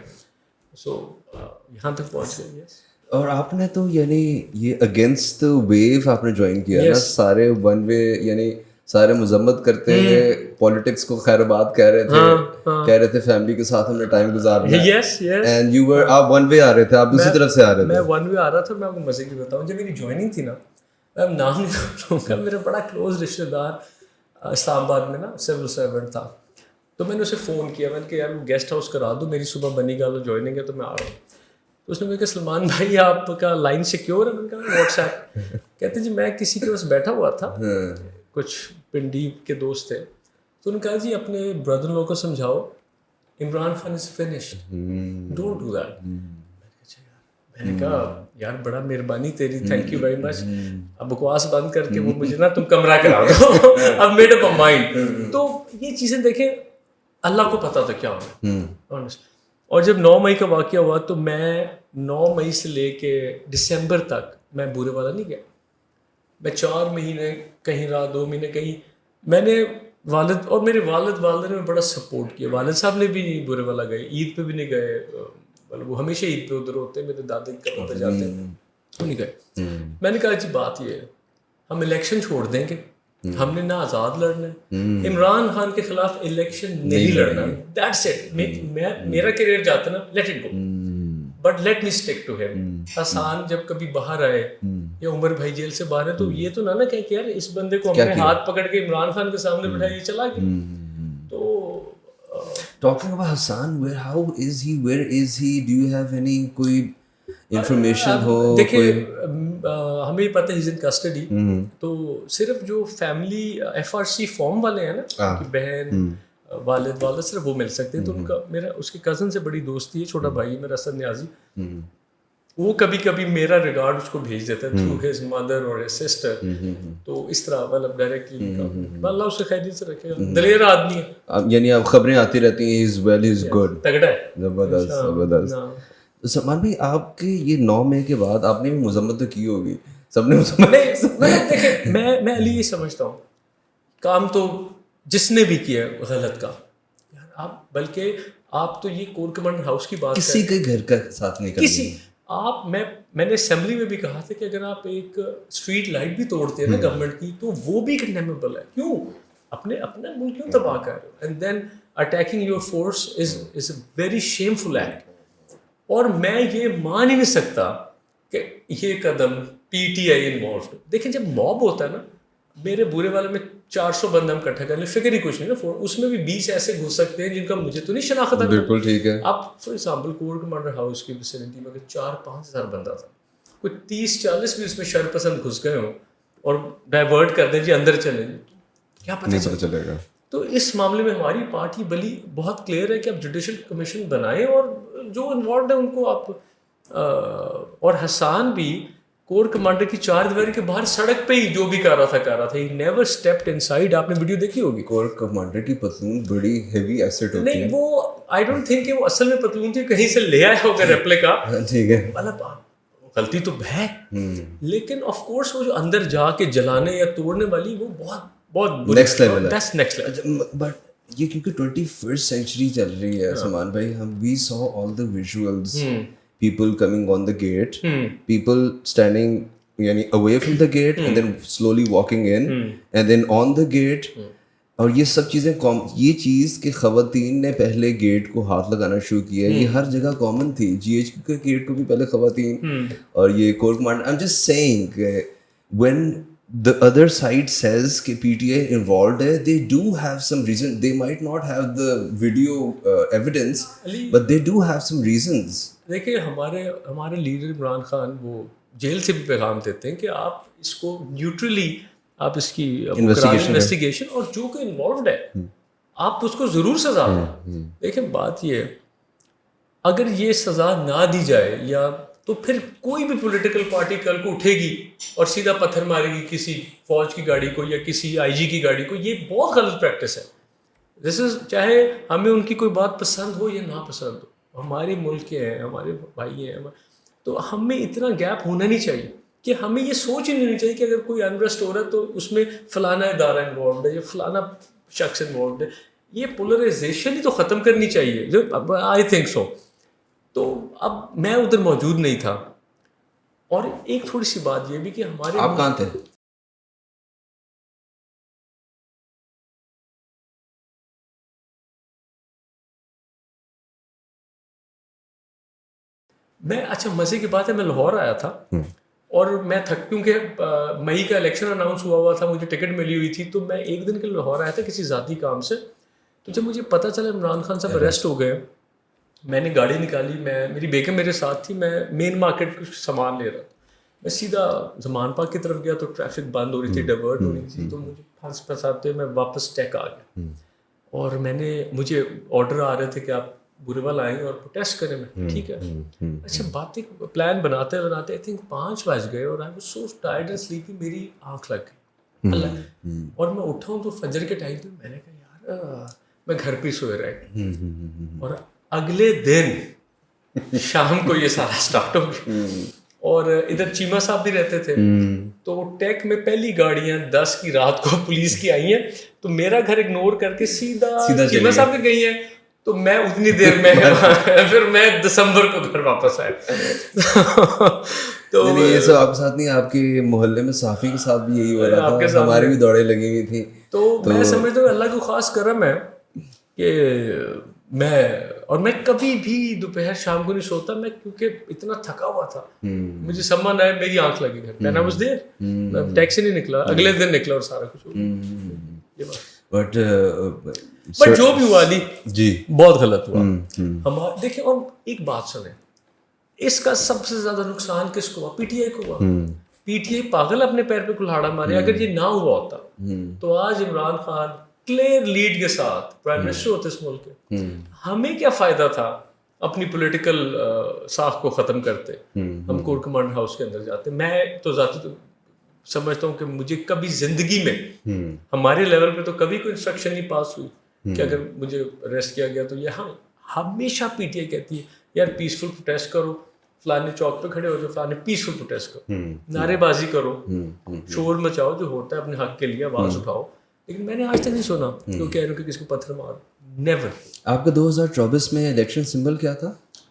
سو یہاں تک پہنچ گئے. اور آپ نے تو یعنی یہ اگینسٹ ویو آپ نے جوائن کیا نا, سارے ون وے, یعنی سارے مذمت کرتے ہیں پالیٹکس کو, خیر بات کہہ رہے تھے فیملی کے ساتھ ہم نے ٹائم گزارنا ہے, اینڈ یو ور, آپ ون وے آ رہے تھے, آپ دوسری طرف سے آ رہے تھے. میں ون وے آ رہا تھا. میں آپ کو مزے کی بتاؤں, جب میری جوائننگ تھی نا, میں نام نہیں لوں گا, میرا بڑا کلوز رشتے دار اسلام آباد میں نا سول سرونٹ تھا, تو میں نے اسے فون کیا, میں نے کہا یار وہ گیسٹ ہاؤس کرا دو, میری صبح بنی گال جوائننگ ہے تو میں آ رہا ہوں. تو اس نے مجھے کہا سلمان بھائی آپ کا لائن سیکیور ہے؟ میں نے کہا واٹس ایپ. کہتے جی میں کسی کے پاس بیٹھا ہوا تھا, کچھ پنڈی کے دوست تھے, تو انہوں نے کہا جی اپنے بردر لوگوں کو سمجھاؤ Imran Khan is finished, don't do that. میں نے کہا یار بڑا مہربانی تیری, تھینک یو ویری مچ, اب بکواس بند کر کے وہ مجھے نا تم کمرہ کرا دو, اب میڈ اپ اے مائنڈ. تو یہ چیزیں دیکھیں اللہ کو پتا تھا کیا ہونا. اور جب 9 مئی کا واقعہ ہوا تو میں 9 مئی سے لے کے دسمبر تک میں بورے والا نہیں گیا. میں 4 مہینے کہیں رہا, 2 مہینے کہیں. میں نے والد اور میرے والدہ نے بڑا سپورٹ کیا. والد صاحب نے بھی بورے والا گئے, عید پہ بھی نہیں گئے, وہ ہمیشہ عید پہ ادھر ہوتے, میرے دادے کے گھر پہ جاتے ہیں, وہ نہیں گئے. میں نے کہا جی بات یہ ہے, ہم الیکشن چھوڑ دیں گے, ہم نے نہ آزاد لڑنا ہے, عمران خان کے خلاف الیکشن نہیں لڑنا, دیٹس اٹ. میرا کیریئر جاتا نا, let it go, but let me stick to him. Hassan جب کبھی باہر آئے یا عمر بھائی جیل سے باہر ہے, تو یہ تو نہ کہ یار اس بندے کو ہم نے ہاتھ پکڑ کے عمران خان کے سامنے بٹھایا, یہ چلا گیا. تو talking about Hassan, how is he, where is he, do you have any کوئی انفارمیشن ہو؟ دیکھیں ہمیں پتہ ہے از ان کسٹڈی, تو صرف جو فیملی FRC فارم والے ہیں نا, بہن والد والدہ صرف وہ مل سکتے ہیں. تو ان کا میرا اس کے کزن سے بڑی دوستی ہے, چھوٹا بھائی میرا اسد نیازی, وہ کبھی کبھی میرا ریگارڈ اس کو بھیج دیتا ہے تھرو ہز مدر اور ہز سسٹر. تو اس طرح مطلب ڈائریکٹلی اللہ اس سے خیریت سے رکھے گا, دلیر آدمی ہے. یعنی اب خبریں آتی رہتی ہیں, از ویل از گڈ, تگڑا ہے, زبردست زبردست. سلمان بھائی آپ کے یہ 9 مئی کے بعد آپ نے بھی مذمت تو کی ہوگی, سب نے مذمت. دیکھیں میں علی یہ سمجھتا ہوں, کام تو جس نے بھی کیا غلط کا, آپ بلکہ آپ تو یہ کور کمانڈر ہاؤس کی بات کسی کے گھر کا ساتھ نہیں کرنا. کسی آپ میں نے اسمبلی میں بھی کہا تھا کہ اگر آپ ایک اسٹریٹ لائٹ بھی توڑتے ہیں نا گورنمنٹ کی, تو وہ بھی کنڈیمیبل ہے. کیوں اپنا ملک کیوں تباہ کر رہے ہو؟ And then attacking your force is a very shameful act. اور میں یہ مان ہی نہیں سکتا کہ یہ قدم پی ٹی آئی انوالوڈ. دیکھیں جب موب ہوتا ہے نا, میرے برے والے میں 400 بندہ ہم اکٹھا کر لیں, فکر ہی کچھ نہیں نا, اس میں بھی 20 ایسے گھس سکتے ہیں جن کا مجھے تو نہیں شناخت ہے. بالکل ٹھیک ہے. آپ for example corps commander house کی ویسینٹی میں اگر 4-5 ہزار بندہ تھا, کوئی 30-40 بھی اس میں شر پسند گھس گئے ہوں اور ڈائیورٹ کر دیں جی اندر چلیں, کیا پتہ چلے گا. تو اس معاملے میں ہماری پارٹی بلی بہت کلیئر ہے کہ آپ جوڈیشل کمیشن بنائیں اور جو انوالوڈ ہیں ان کو آپ, اور حسان بھی کور کمانڈر کی 4 دیواری کے باہر سڑک پہ ہی جو بھی کر رہا تھا, ہی نیور اسٹیپڈ انسائڈ. آپ نے ویڈیو دیکھی ہوگی. کور کمانڈر کی پتلون بڑی ہیوی ایسٹ ہوتی ہے. نہیں وہ آئی ڈونٹ تھنک کہ وہ اصل میں پتلون تھی, کہیں سے لے آیا ہوگا ریپلیکا. ٹھیک ہے, مطلب غلطی تو ہے, لیکن آف کورس وہ جو اندر جا کے جلانے یا توڑنے والی وہ بہت بہت نیکسٹ لیول ہے. Next level. بٹ یہ کیونکہ 21st سینچری چل رہی ہے سلمان بھائی, ہم وی سو آل دا visuals, people coming on the gate, people standing یعنی away from the gate and then slowly walking in and then on the gate. اور یہ سب چیزیں یہ چیز کہ خواتین نے پہلے گیٹ کو ہاتھ لگانا شروع کیا, یہ ہر جگہ کامن تھی. جی ایچ کے گیٹ کو بھی پہلے خواتین, اور یہ corps commander. I'm just saying when the other side says کہ پی ٹی آئی involved ہے, they do have some reason. They might not have the video evidence but they do have some reasons. دیکھیے ہمارے لیڈر عمران خان وہ jail سے بھی پیغام دیتے ہیں کہ آپ اس کو نیوٹرلی آپ اس کی انویسٹیگیشن اور جو کہ انوالوڈ ہے آپ اس کو ضرور سزا دیں. دیکھیں بات یہ ہے, اگر یہ سزا نہ دی جائے یا تو پھر کوئی بھی پولیٹیکل پارٹی کل کو اٹھے گی اور سیدھا پتھر مارے گی کسی فوج کی گاڑی کو یا کسی آئی جی کی گاڑی کو. یہ بہت غلط پریکٹس ہے. دس از, چاہے ہمیں ان کی کوئی بات پسند ہو یا نہ پسند ہو, ہمارے ملک کے ہیں, ہمارے بھائی ہیں, تو ہمیں اتنا گیپ ہونا نہیں چاہیے کہ ہمیں یہ سوچ ہی نہیں چاہیے کہ اگر کوئی انریسٹ ہو رہا ہے تو اس میں فلانا ادارہ انوالوڈ ہے یا فلانا شخص انوالوڈ ہے. یہ پولرائزیشن ہی تو ختم کرنی چاہیے. I think so. تو اب میں ادھر موجود نہیں تھا, اور ایک تھوڑی سی بات یہ بھی کہ ہمارے, آپ کہاں تھے؟ میں, اچھا مزے کی بات ہے, میں لاہور آیا تھا اور میں تھک, کیونکہ مئی کا الیکشن اناؤنس ہوا تھا, مجھے ٹکٹ ملی ہوئی تھی, تو میں ایک دن کے لیے لاہور آیا تھا کسی ذاتی کام سے. تو جب مجھے پتہ چلا عمران خان صاحب اریسٹ ہو گئے, میں نے گاڑی نکالی, میری بیگم میرے ساتھ تھی, میں مین مارکیٹ کچھ سامان لے رہا تھا, میں سیدھا زمان پاک کی طرف گیا تو ٹریفک بند ہو رہی تھی, ڈائیورٹ ہو رہی تھی, تو مجھے پھنساتے میں واپس ٹیک آ گیا. اور مجھے آرڈر آ رہے تھے کہ آپ برے والا آئیں اور پروٹیسٹ کریں. میں ٹھیک ہے, اچھا باتیں پلان بناتے آئی تھنک 5 بج گئے اور I was so tired and sleepy, میری آنکھ لگ گئی اللہ. اور میں اٹھا ہوں تو فجر کے ٹائم پہ میں نے کہا یار میں گھر پہ سوئے رہ گیا. اور اگلے دن شام کو یہ سارا اسٹارٹ ہو گیا, اور ادھر چیما صاحب بھی رہتے تھے, تو ٹیک میں پہلی گاڑیاں 10 کی رات کو پولیس کی آئی ہیں, تو میرا گھر اگنور کر کے سیدھا چیما صاحب میں گئی ہیں. تو میں اتنی دیر میں پھر میں دسمبر کو گھر واپس آیا. تو یہ سب آپ کے ساتھ نہیں, آپ کے محلے میں صحافی کے ساتھ بھی یہی ہو رہا تھا, ہماری بھی دوڑیں لگی ہوئی تھی. تو میں سمجھتا ہوں اللہ کو خاص کرم ہے کہ میں کبھی بھی دوپہر شام کو نہیں سوتا, میں کیونکہ اتنا تھکا ہوا تھا, مجھے سمن آیا, میری آنکھ لگی گھر پہ, واز دیر, میں ٹیکسی نہیں نکلا, اگلے دن نکلا اور سارا کچھ ہو گیا. بٹ جو بھی ہوا علی جی بہت غلط ہوا. دیکھیں, اور ایک بات سنیں, اس کا سب سے زیادہ نقصان کس کو ہوا؟ پی ٹی آئی کو ہوا. پی ٹی آئی پاگل اپنے پیر پہ کلہاڑا مارے. اگر یہ نہ ہوا ہوتا تو آج عمران خان کلیئر لیڈ کے ساتھ پرائم منسٹر ہوتے اس ملک کے. ہمیں کیا فائدہ تھا اپنی پولیٹیکل ساکھ کو ختم کرتے, ہم کور کمانڈر ہاؤس کے اندر جاتے. میں تو ذاتی سمجھتا ہوں کہ مجھے کبھی زندگی میں ہمارے لیول پہ تو کبھی کوئی انسٹرکشن نہیں پاس ہوئی کہ اگر مجھے اریسٹ کیا گیا تو یہ ہمیشہ پی ٹی آئی کہتی ہے یار پیسفل پروٹیسٹ کرو, فلانے چوک پہ کھڑے ہو جاؤ, فلانے پیسفل پروٹیسٹ کرو, نعرے بازی کرو, شور مچاؤ, جو ہوتا ہے اپنے حق کے لیے آواز اٹھاؤ. لیکن میں نے آج تک نہیں سنا کہ وہ کہہ رہے ہو کہ کسی کو پتھر مارو. نیور. آپ کا 2024 میں الیکشن سمبل کیا تھا؟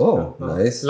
Oh, nice.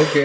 Okay.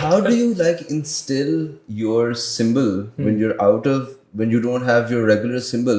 How do you like instill your symbol when you're when you don't have your regular symbol?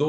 2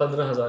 15,000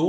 2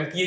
MPA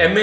MA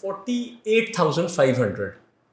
48,500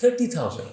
30,000.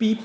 PP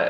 I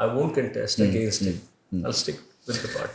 I won't contest against him. I'll stick with the party.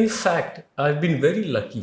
In fact, I've been very lucky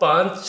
5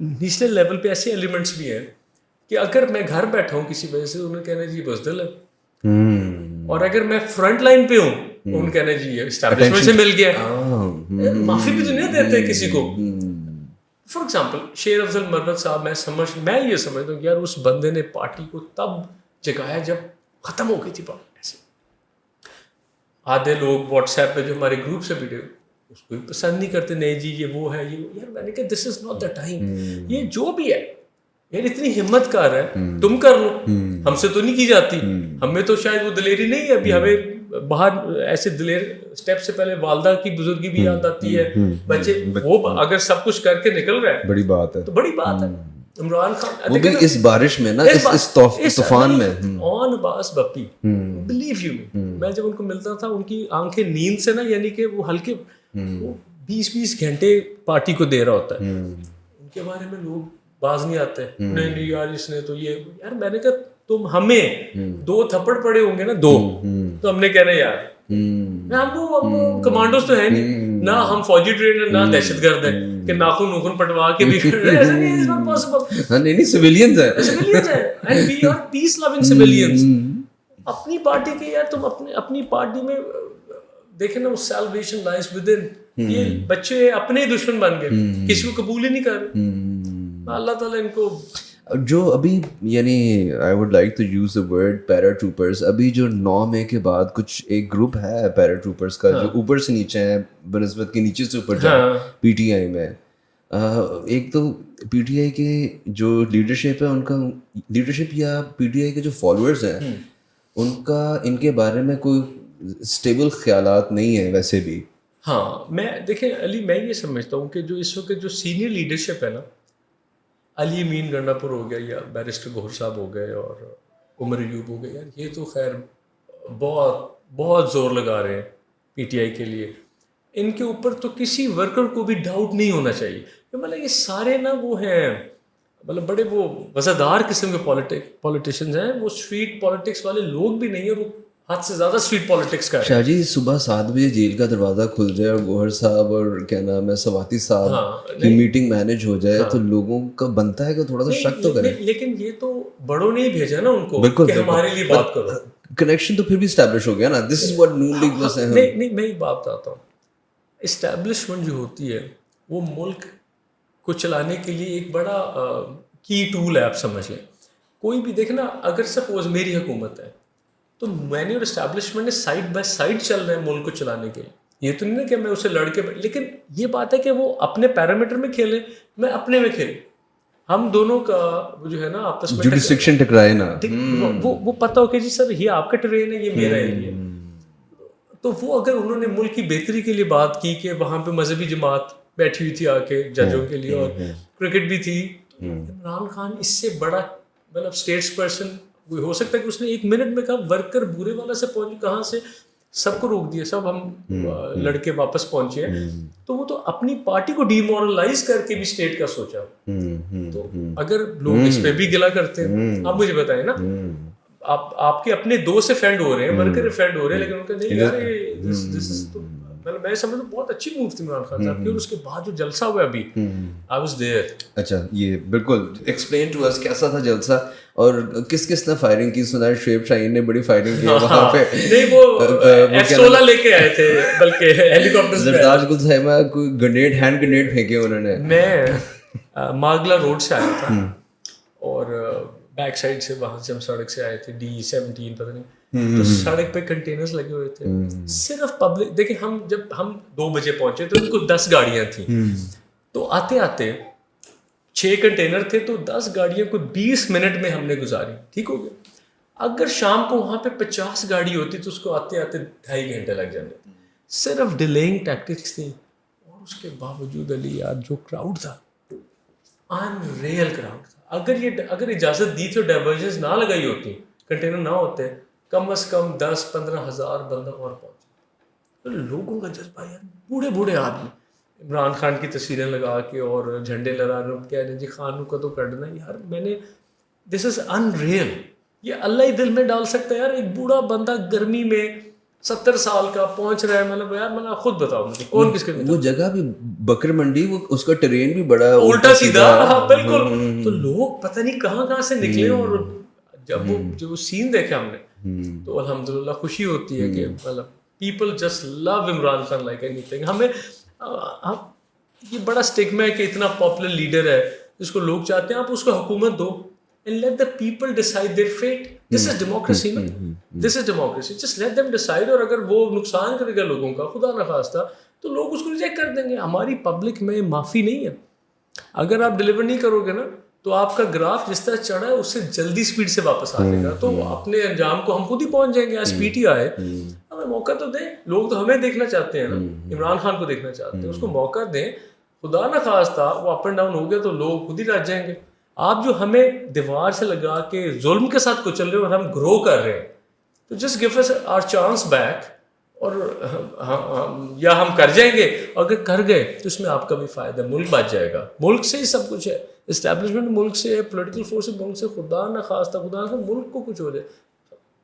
national level پہ ایسے elements بھی ہیں کہ اگر میں گھر بیٹھا ہوں کسی وجہ سے انہیں کہنا جی بزدل ہے, اور اگر میں فرنٹ لائن پہ ہوں ان کہنا جی یہ اسٹیبلشمنٹ سے مل گیا. معافی بھی تو نہیں دیتے کسی کو. فار ایگزامپل شیر افضل مروت صاحب, میں یہ سمجھتا ہوں کہ یار اس بندے نے پارٹی کو تب جگایا جب ختم ہو گئی تھی پارٹی. ایسے آدھے لوگ واٹس ایپ پہ جو ہمارے گروپ سے ویڈیو اس کو بھی پسند نہیں کرتے, نہیں جی یہ وہ ہے, یہ یار میں نے کہا دس از ناٹ دا ٹائم. یہ جو بھی ہے یار اتنی ہمت کر ہے تم کر لو, ہم سے تو نہیں کی جاتی, ہمیں تو شاید وہ دلیری نہیں ہے. ابھی ہمیں باہر ایسے دلیر اسٹیپ سے پہلے والدہ کی بزرگی بھی یاد آتی ہے, بچے وہ اگر سب کچھ کر کے نکل رہا ہے بڑی بات ہے, تو بڑی بات ہے. عمران خان وہ بھی اس بارش میں نا, اس طوفان میں آن باس بپی, بلیو یو می, میں جب ان کو ملتا تھا ان کی آنکھیں نیند سے نا, یعنی کہ وہ ہلکے 20-20 گھنٹے پارٹی کو دے رہا ہوتا ہے. ان کے بارے میں لوگ باز نہیں آتے, نہیں نہیں یار اس نے تو یہ, یار میں نے کہا تم ہمیں 2 تھپڑ پڑے ہوں گے نا 2, تو ہم نے کہنا یار ہم کمانڈوز تو ہیں نہیں, نہ ہم فوجی ٹرینر نہ دہشت گرد ہیں کہ ناخن پٹوا کے بھی ایسا نہیں, از ناٹ پاسبل. نہیں سویلینز ہیں, and we are peace loving civilians. اپنی پارٹی کے یار تم اپنی پارٹی میں دیکھیں نا, وہ سیلویشن لائز ود ان. یہ بچے اپنے ہی دشمن بن گئے, کسی کو قبول ہی نہیں کر رہے. اللہ تعالیٰ ان کو جو ابھی یعنی I would like to use the word paratroopers, ابھی جو 9 مئی کے بعد کچھ ایک گروپ ہے پیرا ٹروپرز کا جو اوپر سے نیچے ہے بنسبت کے نیچے سے اوپر جائے پی ٹی آئی میں. ایک تو پی ٹی آئی کے جو لیڈرشپ ہے ان کا, لیڈرشپ یا پی ٹی آئی کے جو فالوورز ہیں ان کا ان کے بارے میں کوئی اسٹیبل خیالات نہیں ہیں ویسے بھی. ہاں میں دیکھیں علی, میں یہ سمجھتا ہوں کہ جو اس وقت جو سینئر لیڈرشپ ہے نا, علی امین گنڈا پور ہو گیا یا بیرسٹر گوہر صاحب ہو گئے اور عمر ایوب ہو گئے, یار یہ تو خیر بہت بہت زور لگا رہے ہیں پی ٹی آئی کے لیے. ان کے اوپر تو کسی ورکر کو بھی ڈاؤٹ نہیں ہونا چاہیے. مطلب یہ سارے نا وہ ہیں, مطلب بڑے وہ وزادار قسم کے پولیٹیشینز ہیں, وہ اسٹریٹ پالیٹکس والے لوگ بھی نہیں ہیں, وہ حد سے زیادہ اسٹریٹ پالیٹکس کا ہے. شاہ جی صبح 7 بجے جیل کا دروازہ کھل جائے اور گوہر صاحب اور کیا نام ہے سواتی صاحب کی میٹنگ مینیج ہو جائے تو لوگوں کا بنتا ہے کہ تھوڑا سا شک تو کریں. لیکن یہ تو بڑوں نے ہی بھیجا نا ان کو کہ ہمارے لیے بات کرو. کنیکشن تو پھر بھی اسٹیبلش ہو گیا نا. This is what Noon League was. نہیں میں ایک بات بتاتا ہوں, اسٹیبلشمنٹ جو ہوتی ہے وہ ملک کو چلانے کے لیے ایک بڑا کی ٹول ہے, آپ سمجھ لیں. کوئی بھی دیکھنا, اگر سپوز میری حکومت ہے تو میں نے اور اسٹیبلشمنٹ نے سائڈ بائی سائڈ چل رہے ہیں ملک کو چلانے کے لیے. یہ تو نہیں نا کہ میں اسے لڑ کے, لیکن یہ بات ہے کہ وہ اپنے پیرامیٹر میں کھیلیں, میں اپنے میں کھیلوں. ہم دونوں کا جو ہے نا آپس میں جوڈیسیکشن ٹکرائے نا, وہ پتہ ہو کہ جی سر یہ آپ کا ٹرین ہے, یہ میرا ایریا ہے. تو وہ اگر انہوں نے ملک کی بہتری کے لیے بات کی کہ وہاں پہ مذہبی جماعت بیٹھی ہوئی تھی آ کے ججوں کے لیے, اور کرکٹ بھی تھی, عمران خان اس سے بڑا مطلب اسٹیٹس پرسن ہو سکتا ہے کہ اس نے 1 منٹ میں کہا ورکر بورے والا سے پہنچ, کہاں سے سب کو روک دیا, سب ہم لڑکے واپس پہنچے ہیں. تو وہ تو اپنی پارٹی کو ڈی مورلائز کر کے بھی اسٹیٹ کا سوچا. تو اگر لوگ اس پہ بھی گلا کرتے ہیں, آپ مجھے بتائیں نا, آپ کے اپنے 2 سے فینڈ ہو رہے ہیں, ورکر فینڈ ہو رہے ہیں, لیکن ان کا نہیں یار میں سمجھتا ہوں بہت اچھی موو تھی عمران خان صاحب کی. اور اس کے بعد جو جلسہ ہوا ابھی, آئی واز دیئر. اچھا یہ بالکل ایکسپلین ٹو اس کیسا تھا جلسہ, اور کس نے فائرنگ کی؟ سنا ہے شعیب شاہین نے بڑی فائرنگ کی وہاں پہ. نہیں وہ F-16 لے کے آئے تھے بلکہ ہیلی کاپٹر سے. زرداج گل صاحبہ کوئی گرینیڈ ہینڈ گرینیڈ پھینکے انہوں نے. میں ماگلا روڈ سے آیا تھا اور بیک سائڈ سے, وہاں سے ہم سڑک سے آئے تھے, D17 پتہ نہیں, تو سڑک پہ کنٹینرز لگے ہوئے تھے صرف پبلک. دیکھیں جب ہم 2 بجے پہنچے تو ان کو 10 گاڑیاں تھیں, تو آتے آتے 6 کنٹینر تھے, تو 10 گاڑیوں کو 20 منٹ میں ہم نے گزاری, ٹھیک ہو گیا. اگر شام کو وہاں پہ 50 گاڑی ہوتی تو اس کو آتے آتے 2.5 گھنٹے لگ جاتے. صرف ڈیلیئنگ ٹیکٹکس تھی. اور اس کے باوجود علی یار جو کراؤڈ تھا, ان ریئل کراؤڈ تھا. اگر اجازت دی تھی, ڈائیورژنس نہ لگائی ہوتی, کنٹینر نہ ہوتے, کم از کم 10-15 ہزار بندہ اور پہنچے. لوگوں کا جذبہ یار, بوڑھے بوڑھے آدمی عمران خان کی تصویریں لگا کے اور جھنڈے لہرا رہے, کہہ رہے جی خان کو تو کر دینا. یار میں نے, دس از ان ریئل. یہ اللہ ہی دل میں ڈال سکتا ہے یار. ایک بوڑھا بندہ گرمی میں 70 سال کا پہنچ رہا ہے, مطلب یار میں خود بتاؤ مجھے کون کس کے, وہ جگہ بھی بکر منڈی, وہ اس کا ٹرین بھی بڑا الٹا سیدھا. ہاں بالکل. تو لوگ پتہ نہیں کہاں کہاں سے نکلے, اور جب وہ سین دیکھے ہم نے تو الحمدللہ خوشی ہوتی ہے کہ مطلب people just love Imran Khan like anything. ہمیں یہ بڑا اسٹگما ہے کہ اتنا پاپولر لیڈر ہے جس کو لوگ چاہتے ہیں, آپ اس کو حکومت دو and let the people decide their fate. This is democracy, نا. This is democracy. Just let them decide. اور اگر وہ نقصان کرے گا لوگوں کا, خدا نخواستہ, تو لوگ اس کو ریجیکٹ کر دیں گے. ہماری پبلک میں معافی نہیں ہے. اگر آپ ڈلیور نہیں کرو گے نا تو آپ کا گراف جس طرح چڑھا ہے اس سے جلدی سپیڈ سے واپس آ جائے گا, تو اپنے انجام کو ہم خود ہی پہنچ جائیں گے. آج پی ٹی آئی ہمیں موقع تو دیں. لوگ تو ہمیں دیکھنا چاہتے ہیں نا, عمران خان کو دیکھنا چاہتے ہیں, اس کو موقع دیں. خدا نخواستہ وہ اپ اینڈ ڈاؤن ہو گیا تو لوگ خود ہی رہ جائیں گے. آپ جو ہمیں دیوار سے لگا کے ظلم کے ساتھ کچل رہے ہیں اور ہم گرو کر رہے ہیں, تو جسٹ گیو اس آور چانس بیک. اور یا ہم کر جائیں گے, اگر کر گئے تو اس میں آپ کا بھی فائدہ ہے, ملک بچ جائے گا. ملک سے ہی سب کچھ ہے, اسٹیبلشمنٹ ملک سے ہے, پولیٹیکل فورس ملک سے. خدا نہ خواستہ خدا نہ ملک کو کچھ ہو جائے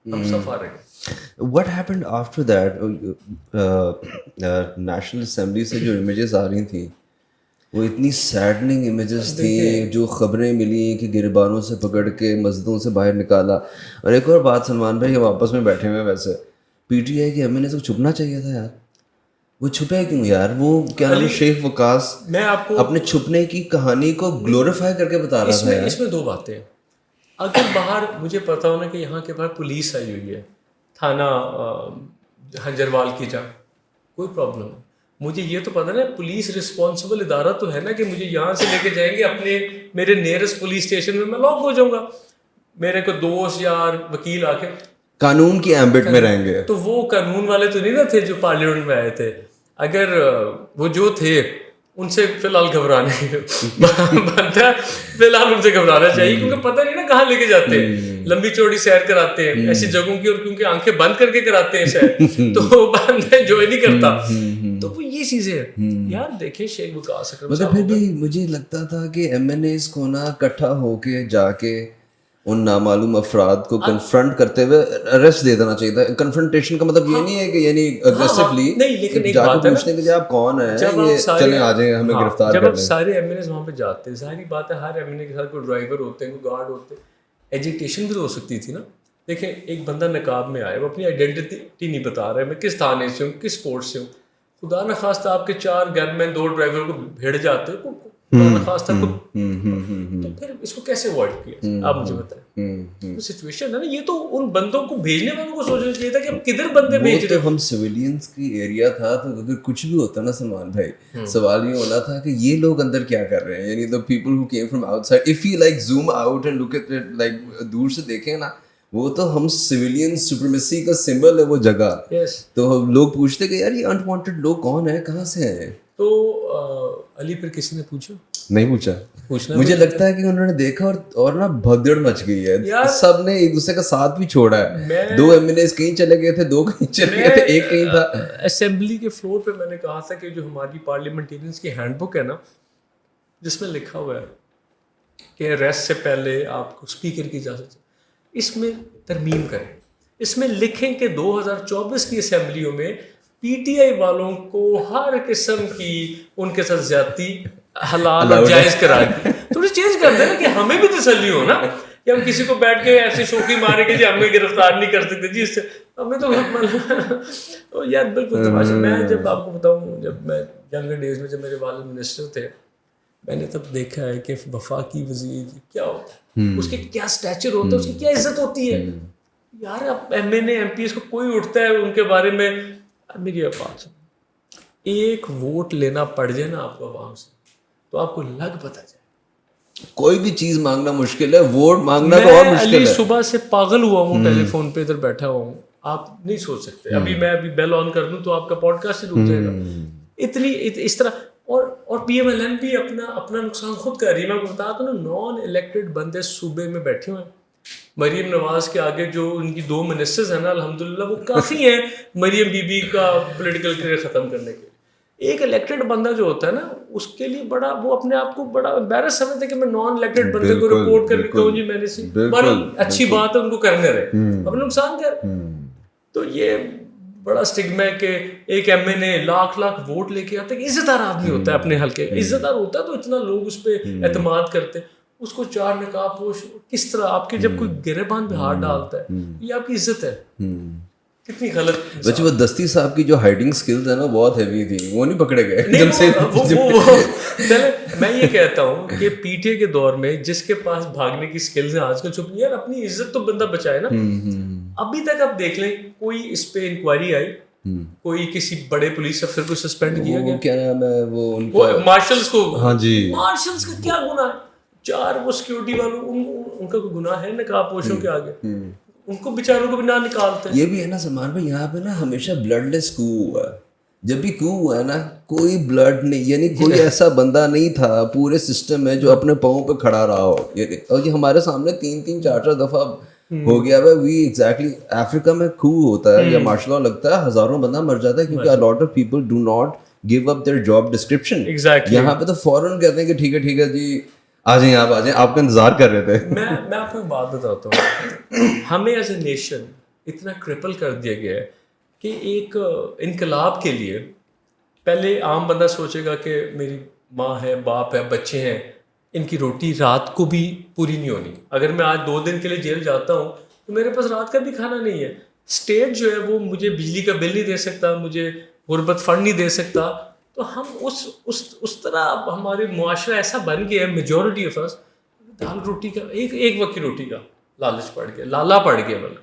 ہم سب فارغ ہیں. What happened after that? National assembly سے جو امیجز آ رہی تھیں وہ اتنی سیڈننگ امیجز تھیں, جو خبریں ملی کہ گربانوں سے پکڑ کے مسجدوں سے باہر نکالا. اور ایک اور بات سلمان بھائی, ہم آپس میں بیٹھے ہوئے, ویسے پی ٹی آئی کے ایم این اے سے چھپنا چاہیے تھا یار. وہ چھپے کیوں یار؟ وہ کیا نام ہے, شیخ وقاص, میں آپ کو اپنے چھپنے کی کہانی کو گلوریفائی کر کے بتا رہا تھا یار. اس میں دو باتیں ہیں. اگر باہر مجھے پتا ہونا کہ یہاں کے باہر پولیس آئی ہوئی ہے, تھانہ ہنجروال کی جا, کوئی پرابلم نہیں. مجھے یہ تو پتا نا پولیس رسپانسبل ادارہ تو ہے نا کہ مجھے یہاں سے لے کے جائیں گے اپنے میرے نیئرسٹ پولیس اسٹیشن میں لاک ہو جاؤں گا. میرے کو دوست یار وکیل آ کے قانون کی ایمبٹ میں رہیں گے. تو وہ قانون والے تو نہیں نا تھے جو پارلیمنٹ میں آئے تھے. اگر وہ جو تھے ان سے فی الحال گھبرانے بنتا ہے, فی الحال ان سے گھبرانا چاہیے, کیونکہ پتہ نہیں نا کہاں لے کے جاتے ہیں. لمبی چوڑی سیر کراتے ہیں ایسی جگہوں کی, اور کیونکہ آنکھیں بند کر کے کراتے ہیں سیر, تو بند انجوائے نہیں کرتا. تو وہ یہ چیزیں یار دیکھیں. شیخ وقاص مگر پھر بھی مجھے لگتا تھا کہ ایم این ایز کو نا اکٹھا ہو کے جا کے ان نامعلوم افراد کو کنفرنٹ کرتے ہوئے اریسٹ دے دینا چاہیے تھا. کنفرنٹیشن کا مطلب یہ نہیں ہے کہ یعنی اگریسولی جا کے پوچھنے کے لیے آپ کون ہیں, یہ چلیں آ جائیں ہمیں گرفتار کر لیں. جب سارے ایم این ایز وہاں پہ جاتے ہیں, ظاہری بات ہے ہر ایم این اے کے ساتھ کوئی ڈرائیور ہوتے ہیں, کوئی گارڈ ہوتے ہیں. ایجیٹیشن بھی تو ہو سکتی تھی نا. دیکھیں ایک بندہ نقاب میں آئے, وہ اپنی آئیڈینٹی نہیں بتا رہا ہے, میں کس تھانے سے ہوں, کس فورس سے ہوں. خدا نخواستہ آپ کے 4 گن مین 2 ڈرائیور کو بھیڑ جاتے ہیں, خدا نخواستہ تو پھر اس کو کیسے اوائڈ کیا آپ مجھے بتائیں. سچویشن ہے نا یہ, تو ان بندوں کو بھیجنے والوں کو سوچنا چاہیے تھا کہ ہم کدھر بندے بھیج رہے ہیں. ہم سویلینس کی ایریا تھا, تو اگر کچھ بھی ہوتا نا سلمان بھائی, سوال یہ ہونا تھا کہ یہ لوگ اندر کیا کر رہے ہیں. یعنی the people who came from outside, if you like zoom out and look at it like دور سے دیکھیں نا, وہ تو ہم سویلین سپریمیسی کا سمبل ہے وہ جگہ. تو لوگ پوچھتے کہ یار یہ انوانٹیڈ لوگ کون ہیں, کہاں سے ہیں. تو علی پھر کسی نے پوچھا نہیں پوچھا. مجھے لگتا ہے کہ انہوں نے دیکھا اور نا بھگدڑ مچ گئی ہے. سب نے ایک دوسرے کا ساتھ بھی چھوڑا ہے. 2 ایم این ایز کہیں چلے گئے تھے, 2 کہیں چلے گئے تھے, ایک کہیں تھا. اسمبلی کے فلور پہ میں نے کہا تھا کہ جو ہماری پارلیمنٹیرینس کی ہینڈ بک ہے نا, جس میں لکھا ہوا ہے کہ ریسٹ سے پہلے آپ کو اسپیکر کی اجازت, اس میں ترمیم کریں. اس میں لکھیں کہ 2024 کی اسمبلیوں میں پی ٹی آئی والوں کو ہر قسم کی ان کے ساتھ زیادتی حلال اور جائز کرا دی. تھوڑی چینج کر دیں نا کہ ہمیں بھی تسلی ہو نا, کہ ہم کسی کو بیٹھ کے ایسی شوخی مارے کہ جی ہمیں گرفتار نہیں کر سکتے جی, اس سے ہمیں تو یار بالکل تماشا. میں جب آپ کو بتاؤں, جب میں ینگر ڈیز میں, جب میرے والد منسٹر تھے, میں نے تب دیکھا ہے کہ وفاقی وزیر کیا ہوتا ہے, اس کے کیا اسٹیچر ہوتا ہے, اس کی کیا عزت ہوتی ہے. یار اب M N A M P S کو کوئی اٹھتا ہے ان کے بارے میں, میری اب بات سن, ایک ووٹ لینا پڑ جائے نا آپ کو عوام سے, تو آپ کو لگ پتہ جائے. کوئی بھی چیز مانگنا مشکل ہے, ووٹ مانگنا تو اور مشکل ہے. میں صبح سے پاگل ہوا ہوں, ٹیلی فون پہ ادھر بیٹھا ہوا ہوں, آپ نہیں سوچ سکتے. ابھی میں بیل آن کر دوں تو آپ کا پوڈ کاسٹ ہی رک جائے گا. اتنی اس طرح. اور پی ایم ایل این بھی اپنا نقصان خود کر رہی ہے. میں آپ کو بتا دوں نا, نان الیکٹڈ بندے صوبے میں بیٹھے ہوئے ہیں. مریم نواز کے آگے جو ان کی 2 منسٹرز ہیں نا, الحمدللہ وہ کافی ہیں مریم بی بی کا پولیٹیکل کیریئر ختم کرنے کے لیے. ایک الیکٹڈ بندہ جو ہوتا ہے نا, اس کے لیے بڑا وہ اپنے آپ کو بڑا امبیرس سمجھتا ہے کہ میں نان الیکٹڈ بندے کو رپورٹ کر کے کہوں جی میں نے اچھی بات ہے ان کو کرنے رہے, اپنا نقصان کر. تو یہ بڑا اسٹگما ہے کہ ایک ایم این اے لاکھ ووٹ لے کے آتا ہے, عزت دار آدمی ہوتا ہے اپنے حلقے کا, عزت دار ہوتا ہے تو اتنا لوگ اس پہ اعتماد کرتے ہیں, اس کو 4 نقاب پوش کس طرح آپ کے جب کوئی گریبان پہ ہاتھ ڈالتا ہے, یہ آپ کی عزت ہے, کتنی غلط. بچے وہ دستی صاحب کی جو ہائڈنگ سکلز ہیں نا بہت ہیوی تھی, وہ نہیں پکڑے گئے جب سے. چلے میں یہ کہتا ہوں کہ پی ٹی اے کے دور میں جس کے پاس بھاگنے کی سکلز ہیں آج کل چھپ یار اپنی عزت تو بندہ بچائے نا. ابھی تک آپ دیکھ لیں کوئی اس پہ انکوائری آئی, کوئی کسی بڑے پولیس افسر کو سسپینڈ کیا گیا, کیا نام ہے وہ مارشلز کو, ہاں جی مارشلز کا کیا گناہ ہے, 4 وہ سیکورٹی والوں ان کا کوئی گناہ ہے نقاب پوشوں کے آگے, ان کو بیچاروں کو بھی نہ نکالتے. یہ بھی ہے نا سلمان بھائی, یہاں پہ نا ہمیشہ بلڈ لیس کو ہوا ہے. جب بھی کو ہوا ہے نا کوئی بلڈ نہیں, یعنی کوئی ایسا بندہ نہیں تھا پورے سسٹم میں جو اپنے پاؤں پہ کھڑا رہا ہو. اور یہ ہمارے سامنے 3 4 دفعہ ہو گیا ہے. وی ایگزیکٹلی افریقہ میں کو ہوتا ہے یا مارشل لا لگتا ہے, ہزاروں بندہ مر جاتا ہے کیونکہ lot of people do not give up their job description. یہاں پہ تو فوراً کہتے ہیں کہ ٹھیک ہے جی آ جائیں, آپ آ جائیں, آپ کا انتظار کر رہے تھے. میں آپ کو ایک بات بتاتا ہوں, ہمیں ایز اے نیشن اتنا کرپل کر دیا گیا ہے کہ ایک انقلاب کے لیے پہلے عام بندہ سوچے گا کہ میری ماں ہے, باپ ہے, بچے ہیں, ان کی روٹی رات کو بھی پوری نہیں ہونی. اگر میں آج 2 دن کے لیے جیل جاتا ہوں تو میرے پاس رات کا بھی کھانا نہیں ہے. اسٹیٹ جو ہے وہ مجھے بجلی کا بل نہیں دے سکتا, مجھے غربت فنڈ نہیں دے سکتا. تو ہم اس طرح ہمارے معاشرہ ایسا بن گیا ہے, میجورٹی آف اس دال روٹی کا ایک وقت کی روٹی کا لالچ پڑ گیا, لالا پڑ گیا. مطلب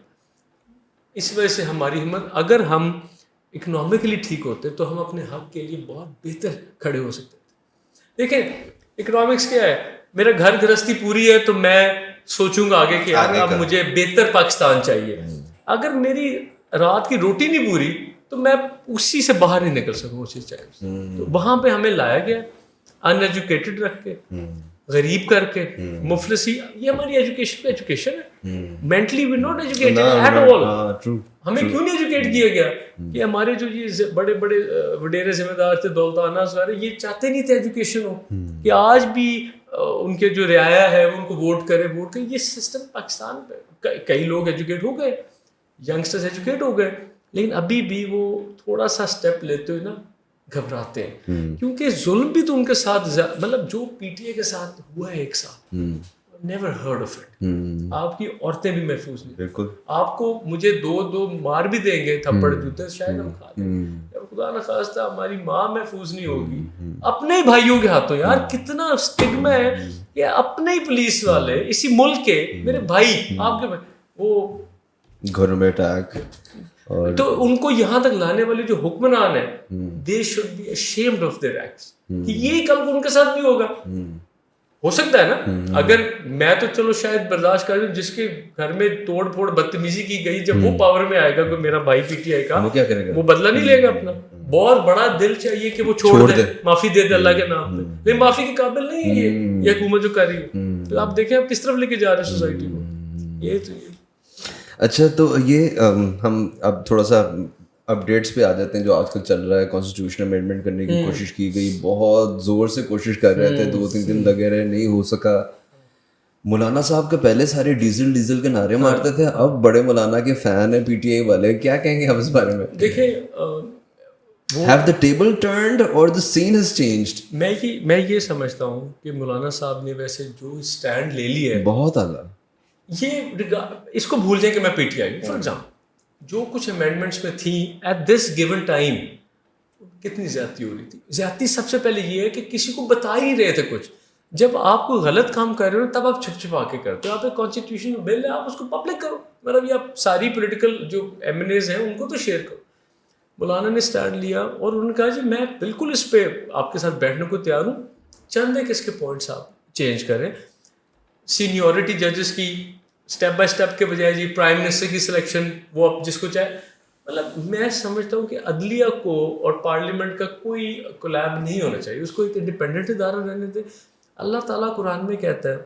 اس وجہ سے ہماری ہمت, اگر ہم اکنامکلی ٹھیک ہوتے تو ہم اپنے حق کے لیے بہت بہتر کھڑے ہو سکتے تھے. دیکھیں اکنامکس کیا ہے, میرا گھر گرہستی پوری ہے تو میں سوچوں گا آگے کہ یار اب مجھے بہتر پاکستان چاہیے. اگر میری رات کی روٹی نہیں پوری تو میں اسی سے باہر نہیں نکل سکوں, اسی چاہیے. تو وہاں پہ ہمیں لایا گیا ان ایجوکیٹڈ رکھ کے, غریب کر کے, مفلسی. یہ ہماری ایجوکیشن ہے. Mentally we not educated at all. ہمیں کیوں نہیں ایجوکیٹ کیا گیا کہ ہمارے جو یہ بڑے بڑے وڈیرے ذمہ دار تھے, دولتانہ وغیرہ, یہ چاہتے نہیں تھے ایجوکیشن ہو کہ آج بھی ان کے جو رعایا ہے ان کو ووٹ کرے. یہ سسٹم پاکستان پہ کئی لوگ ایجوکیٹ ہو گئے, ینگسٹرز ایجوکیٹ ہو گئے, لیکن ابھی بھی وہ تھوڑا سا اسٹیپ لیتے ہوئے نا گھبراتے ہیں, کیونکہ ظلم بھی تو ان کے ساتھ, مطلب جو پی ٹی اے کے ساتھ ہوا ہے ایک ساتھ, نیور ہرڈ آف اٹ. آپ کی عورتیں بھی محفوظ نہیں, بالکل. آپ کو مجھے 2 مار بھی دیں گے تھپڑ جوتے, شاید ہم کھا لیں. خدا نخواستہ ہماری ماں محفوظ نہیں ہوگی اپنے ہی بھائیوں کے ہاتھوں. یار کتنا اسٹگما ہے کہ اپنے ہی پولیس والے اسی ملک کے میرے بھائی, آپ کے بھائی, وہ گھروں میں اٹیک, تو ان کو یہاں تک لانے والے جو حکمران ہیں they should be ashamed of their acts, کہ یہ کل کو ان کے ساتھ بھی ہوگا. ہو سکتا ہے نا, اگر میں تو چلو شاید برداشت کر دوں, جس کے گھر میں توڑ پھوڑ بدتمیزی کی گئی, جب وہ پاور میں آئے گا کوئی میرا بھائی پی ٹی آئی کا, وہ بدلہ نہیں لے گا اپنا. بہت بڑا دل چاہیے کہ وہ چھوڑ دے, معافی دے دے اللہ کے نام پہ, لیکن معافی کے قابل نہیں ہے یہ حکومت جو کر رہی ہے. تو آپ دیکھیں آپ کس طرف لے کے جا رہے ہیں سوسائٹی کو. یہ تو اچھا, تو یہ ہم اب تھوڑا سا اپڈیٹس پہ آ جاتے ہیں جو آج کل چل رہا ہے. کانسٹیٹیوشن امینڈمنٹ کرنے کی کوشش کی گئی, بہت زور سے کوشش کر رہے تھے, 2-3 دن لگے رہے, نہیں ہو سکا. مولانا صاحب کے پہلے سارے ڈیزل کے نعرے مارتے تھے, اب بڑے مولانا کے فین ہیں پی ٹی آئی والے, کیا کہیں گے آپ اس بارے میں؟ دیکھیں Have the table turned or the scene has changed? میں یہ سمجھتا ہوں کہ مولانا صاحب نے ویسے جو اسٹینڈ لے لی ہے بہت اعلیٰ, یہ اس کو بھول جائیں کہ میں پی ٹی آئی. فار ایگزامپل جو کچھ امینڈمنٹس میں تھیں ایٹ دس گیون ٹائم, کتنی زیادتی ہو رہی تھی. زیادتی سب سے پہلے یہ ہے کہ کسی کو بتا ہی رہے تھے کچھ. جب آپ کو غلط کام کر رہے ہو تب آپ چھپ چھپا کے کرتے ہو. آپ ایک کانسٹیٹیوشن بل ہے, آپ اس کو پبلک کرو, مطلب یہ آپ ساری پولیٹیکل جو ایم این ایز ہیں ان کو تو شیئر کرو. مولانا نے اسٹینڈ لیا اور انہوں نے کہا جی میں بالکل اس پہ آپ کے ساتھ بیٹھنے کو تیار ہوں, چند ایک اس کے پوائنٹس آپ چینج کریں. سینیورٹی ججز کی اسٹیپ بائی اسٹیپ کے بجائے جی پرائم منسٹر کی سلیکشن وہ آپ جس کو چاہے. مطلب میں سمجھتا ہوں کہ عدلیہ کو اور پارلیمنٹ کا کوئی کولیب نہیں ہونا چاہیے, اس کو ایک انڈیپینڈنٹ ادارہ رہنے دے. اللہ تعالیٰ قرآن میں کہتا ہے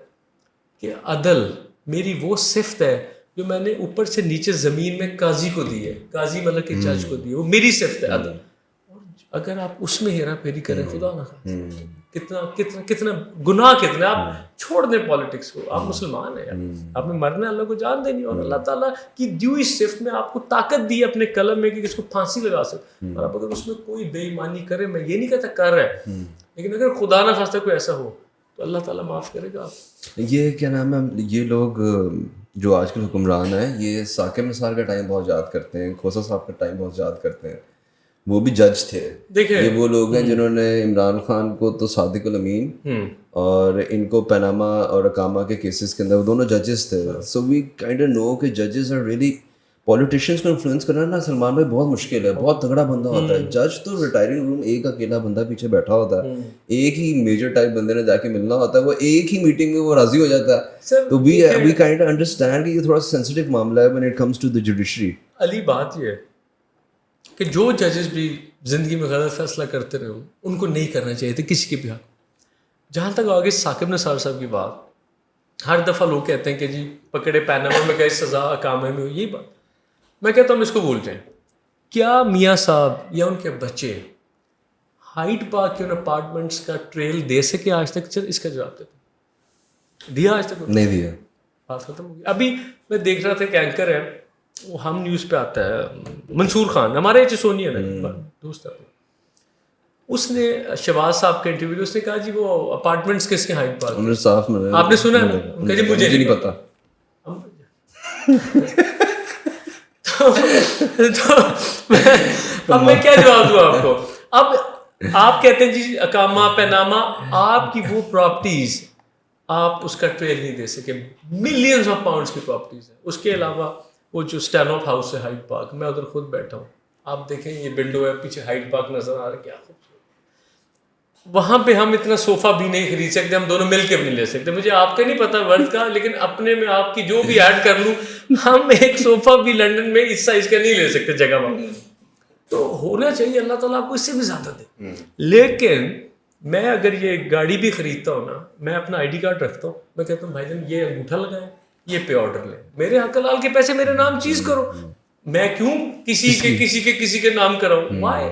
کہ عدل میری وہ صفت ہے جو میں نے اوپر سے نیچے زمین میں قاضی کو دی ہے. قاضی مطلب کہ جج کو دی ہے, وہ میری صفت ہے عدل. اور اگر آپ اس میں ہیرا پھیری کریں خدا نہ خواستہ کتنا کتنا کتنا گناہ کتنا. آپ چھوڑ دیں پالیٹکس کو, آپ مسلمان ہیں یار, آپ نے مرنا اللہ کو جان دینی, اور اللہ تعالیٰ کی دی ہوئی صفت میں آپ کو طاقت دی اپنے قلم میں کہ اس کو پھانسی لگا سکتے, اور آپ اگر اس میں کوئی بے ایمانی کرے, میں یہ نہیں کہتا کر رہا ہے, لیکن اگر خدا نہ خواستہ کوئی ایسا ہو تو اللہ تعالیٰ معاف کرے گا آپ. یہ کیا نام ہے, یہ لوگ جو آج کل حکمران ہیں یہ ثاقب نثار کا ٹائم بہت یاد کرتے ہیں, کھوسا صاحب کا ٹائم بہت یاد کرتے ہیں, وہ بھی جج تھے. یہ وہ لوگ ہیں جنہوں نے عمران خان کو تو صادق الامین اور ان کو پیناما اور اکاما کے کیسز کے اندر وہ دونوں ججز تھے. سو وی کائنڈ آف نو کہ ججز آر ریئلی, پولیٹیشینس کو انفلوئنس کرنا نا سلمان بھائی بہت مشکل ہے, بہت تگڑا بندہ ہوتا ہے. جج تو ریٹائرنگ روم ایک اکیلا بندہ پیچھے بیٹھا ہوتا ہے, ایک ہی میجر ٹائپ بندے نے جا کے ملنا ہوتا ہے, وہ ایک ہی میٹنگ میں وہ راضی ہو جاتا ہے. تو وی کائنڈ آف انڈرسٹینڈ کہ یہ تھوڑا سا سینسٹیو معاملہ ہے when it comes to the judiciary. علی بات یہ ہے کہ جو ججز بھی زندگی میں غلط فیصلہ کرتے رہے ان کو نہیں کرنا چاہیے تھے کسی کے بھی حق. جہاں تک آگے ثاقب نثار صاحب کی بات, ہر دفعہ لوگ کہتے ہیں کہ جی پکڑے پیناما میں گئے سزا اقامے میں, یہی بات میں کہتا ہوں اس کو بھول جائیں. کیا میاں صاحب یا ان کے بچے ہائیڈ پارک کے ان اپارٹمنٹس کا ٹریل دے سکے آج تک؟ چل اس کا جواب دیتے دیا آج تک نہیں دیا, بات ختم ہو گئی. ابھی میں دیکھ رہا تھا کہ اینکر ہے وہ ہم نیوز پہ آتا ہے, منصور خان ہمارے چسونی ہے نا دوست ہے, اس نے شہباز صاحب کے انٹرویو اس نے کہا جی وہ اپارٹمنٹس کس کے ہائیڈ پارک, آپ نے سنا ہے؟ ان کا جی مجھے نہیں پتا. اب میں کیا جواب دوں آپ کو؟ اب آپ کہتے ہیں جی اقامہ پیناما, آپ کی وہ پراپرٹیز آپ اس کا ٹریل نہیں دے سکے, ملینز آف پاؤنڈس کی پراپرٹیز ہیں. اس کے علاوہ وہ جو اسٹینوپ ہاؤس ہے ہائیڈ پارک, میں ادھر خود بیٹھا ہوں, آپ دیکھیں یہ ونڈو ہے پیچھے ہائیڈ پارک نظر آ رہا ہے, کیا خوبصورت. وہاں پہ ہم اتنا صوفہ بھی نہیں خرید سکتے, ہم دونوں مل کے بھی نہیں لے سکتے. مجھے آپ کا نہیں پتا ورڈ کا, لیکن اپنے میں آپ کی جو بھی ایڈ کر لوں, ہم ایک صوفہ بھی لنڈن میں اس سائز کا نہیں لے سکتے جگہ میں. تو ہونا چاہیے اللہ تعالیٰ آپ کو اس سے بھی زیادہ دے. لیکن میں اگر یہ گاڑی بھی خریدتا ہوں نا, میں اپنا آئی ڈی کارڈ رکھتا ہوں, میں کہتا ہوں بھائی جان یہ انگوٹھا لگائیں, یہ پے آرڈر لیں, میرے حق حلال کے پیسے میرے نام چیز کرو, میں کیوں کسی کے نام کراؤں؟ وائی؟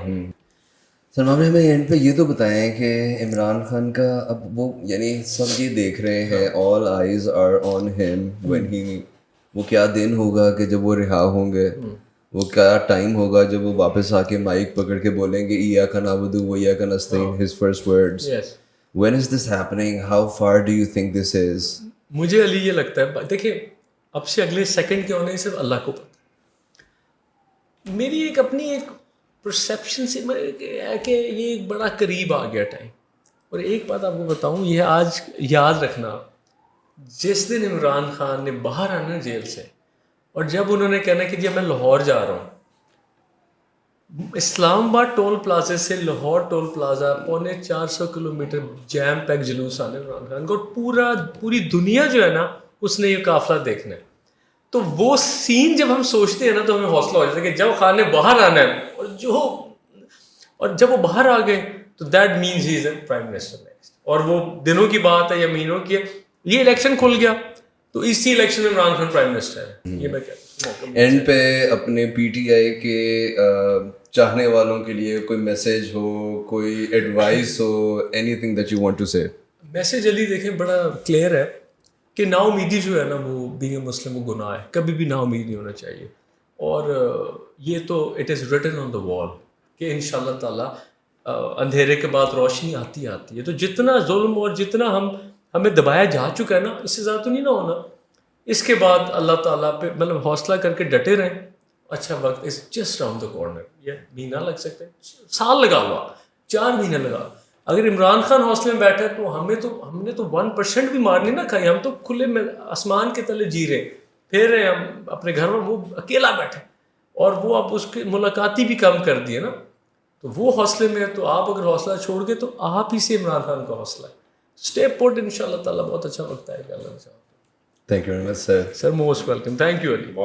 سلمان بھائی ہمیں اینڈ پہ یہ تو بتائیں کہ عمران خان کا اب وہ یعنی سب یہ دیکھ رہے ہیں, all eyes are on him when he, وہ کیا دن ہوگا کہ جب وہ رہا ہوں گے, وہ کیا ٹائم ہوگا جب وہ واپس آ کے مائک پکڑ کے بولیں گے ایاک نعبد و ایاک نستعین, his first words. When is this happening? How far do you think this is? مجھے علی یہ لگتا ہے, دیکھیں اب سے اگلے سیکنڈ کے ہونے ہی صرف اللہ کو پتہ. میری ایک اپنی ایک پرسیپشن سے ہے کہ یہ ایک بڑا قریب آ گیا ٹائم. اور ایک بات آپ کو بتاؤں, یہ آج یاد رکھنا, جس دن عمران خان نے باہر آنا جیل سے, اور جب انہوں نے کہنا کہ جی میں لاہور جا رہا ہوں, اسلام آباد ٹول پلازے سے لاہور ٹول پلازا 450 کلومیٹر جیم پیک جلوس آنے عمران خان کو, پوری دنیا جو ہے نا اس نے یہ قافلہ دیکھنا ہے. تو وہ سین جب ہم سوچتے ہیں نا تو ہمیں حوصلہ ہو جاتا ہے کہ جب خان نے باہر آنا ہے, اور جب وہ باہر آ گئے تو that means he is a prime minister next. اور وہ دنوں کی بات ہے یا مہینوں کی ہے, یہ الیکشن کھل گیا تو اسی الیکشن میں عمران خان پرائم منسٹر ہے. یہ میں کہتا ہوں اینڈ پہ اپنے پی ٹی آئی کے چاہنے والوں کے لیے کوئی میسج ہو, کوئی ایڈوائس ہو, anything that you want to say. Message Ali دیکھیں بڑا کلیئر ہے کہ نا امیدی جو ہے نا وہ بینگ اے مسلم وہ گناہ ہے, کبھی بھی نا امید نہیں ہونا چاہیے. اور یہ تو اٹ از ریٹن آن دا وال کہ ان شاء اللہ تعالیٰ اندھیرے کے بعد روشنی آتی ہے. تو جتنا ظلم اور جتنا ہمیں دبایا جا چکا ہے نا, اس سے زیادہ تو نہیں نہ ہونا. اس کے بعد اللہ تعالیٰ پہ مطلب حوصلہ کر کے ڈٹے رہیں. اچھا وقت is just round the corner. یہ مہینہ لگ سکتا ہے, سال لگا لو, 4 مہینے لگا. اگر عمران خان حوصلے میں بیٹھا ہے تو ہم نے تو 1% بھی مار نہیں نہ کھائی. ہم تو کھلے میں آسمان کے تلے جی رہے, پھر رہے ہم اپنے گھر میں, وہ اکیلا بیٹھے, اور وہ اب اس کی ملاقاتی بھی کم کر دی ہے نا. تو وہ حوصلے میں ہے, تو آپ اگر حوصلہ چھوڑ گئے تو آپ ہی سے عمران خان کا حوصلہ ہے. اسٹے پٹ, ان شاء اللہ تعالیٰ بہت اچھا وقت آئے گا. Allah thank you very much sir. Sir most welcome. Thank you Ali.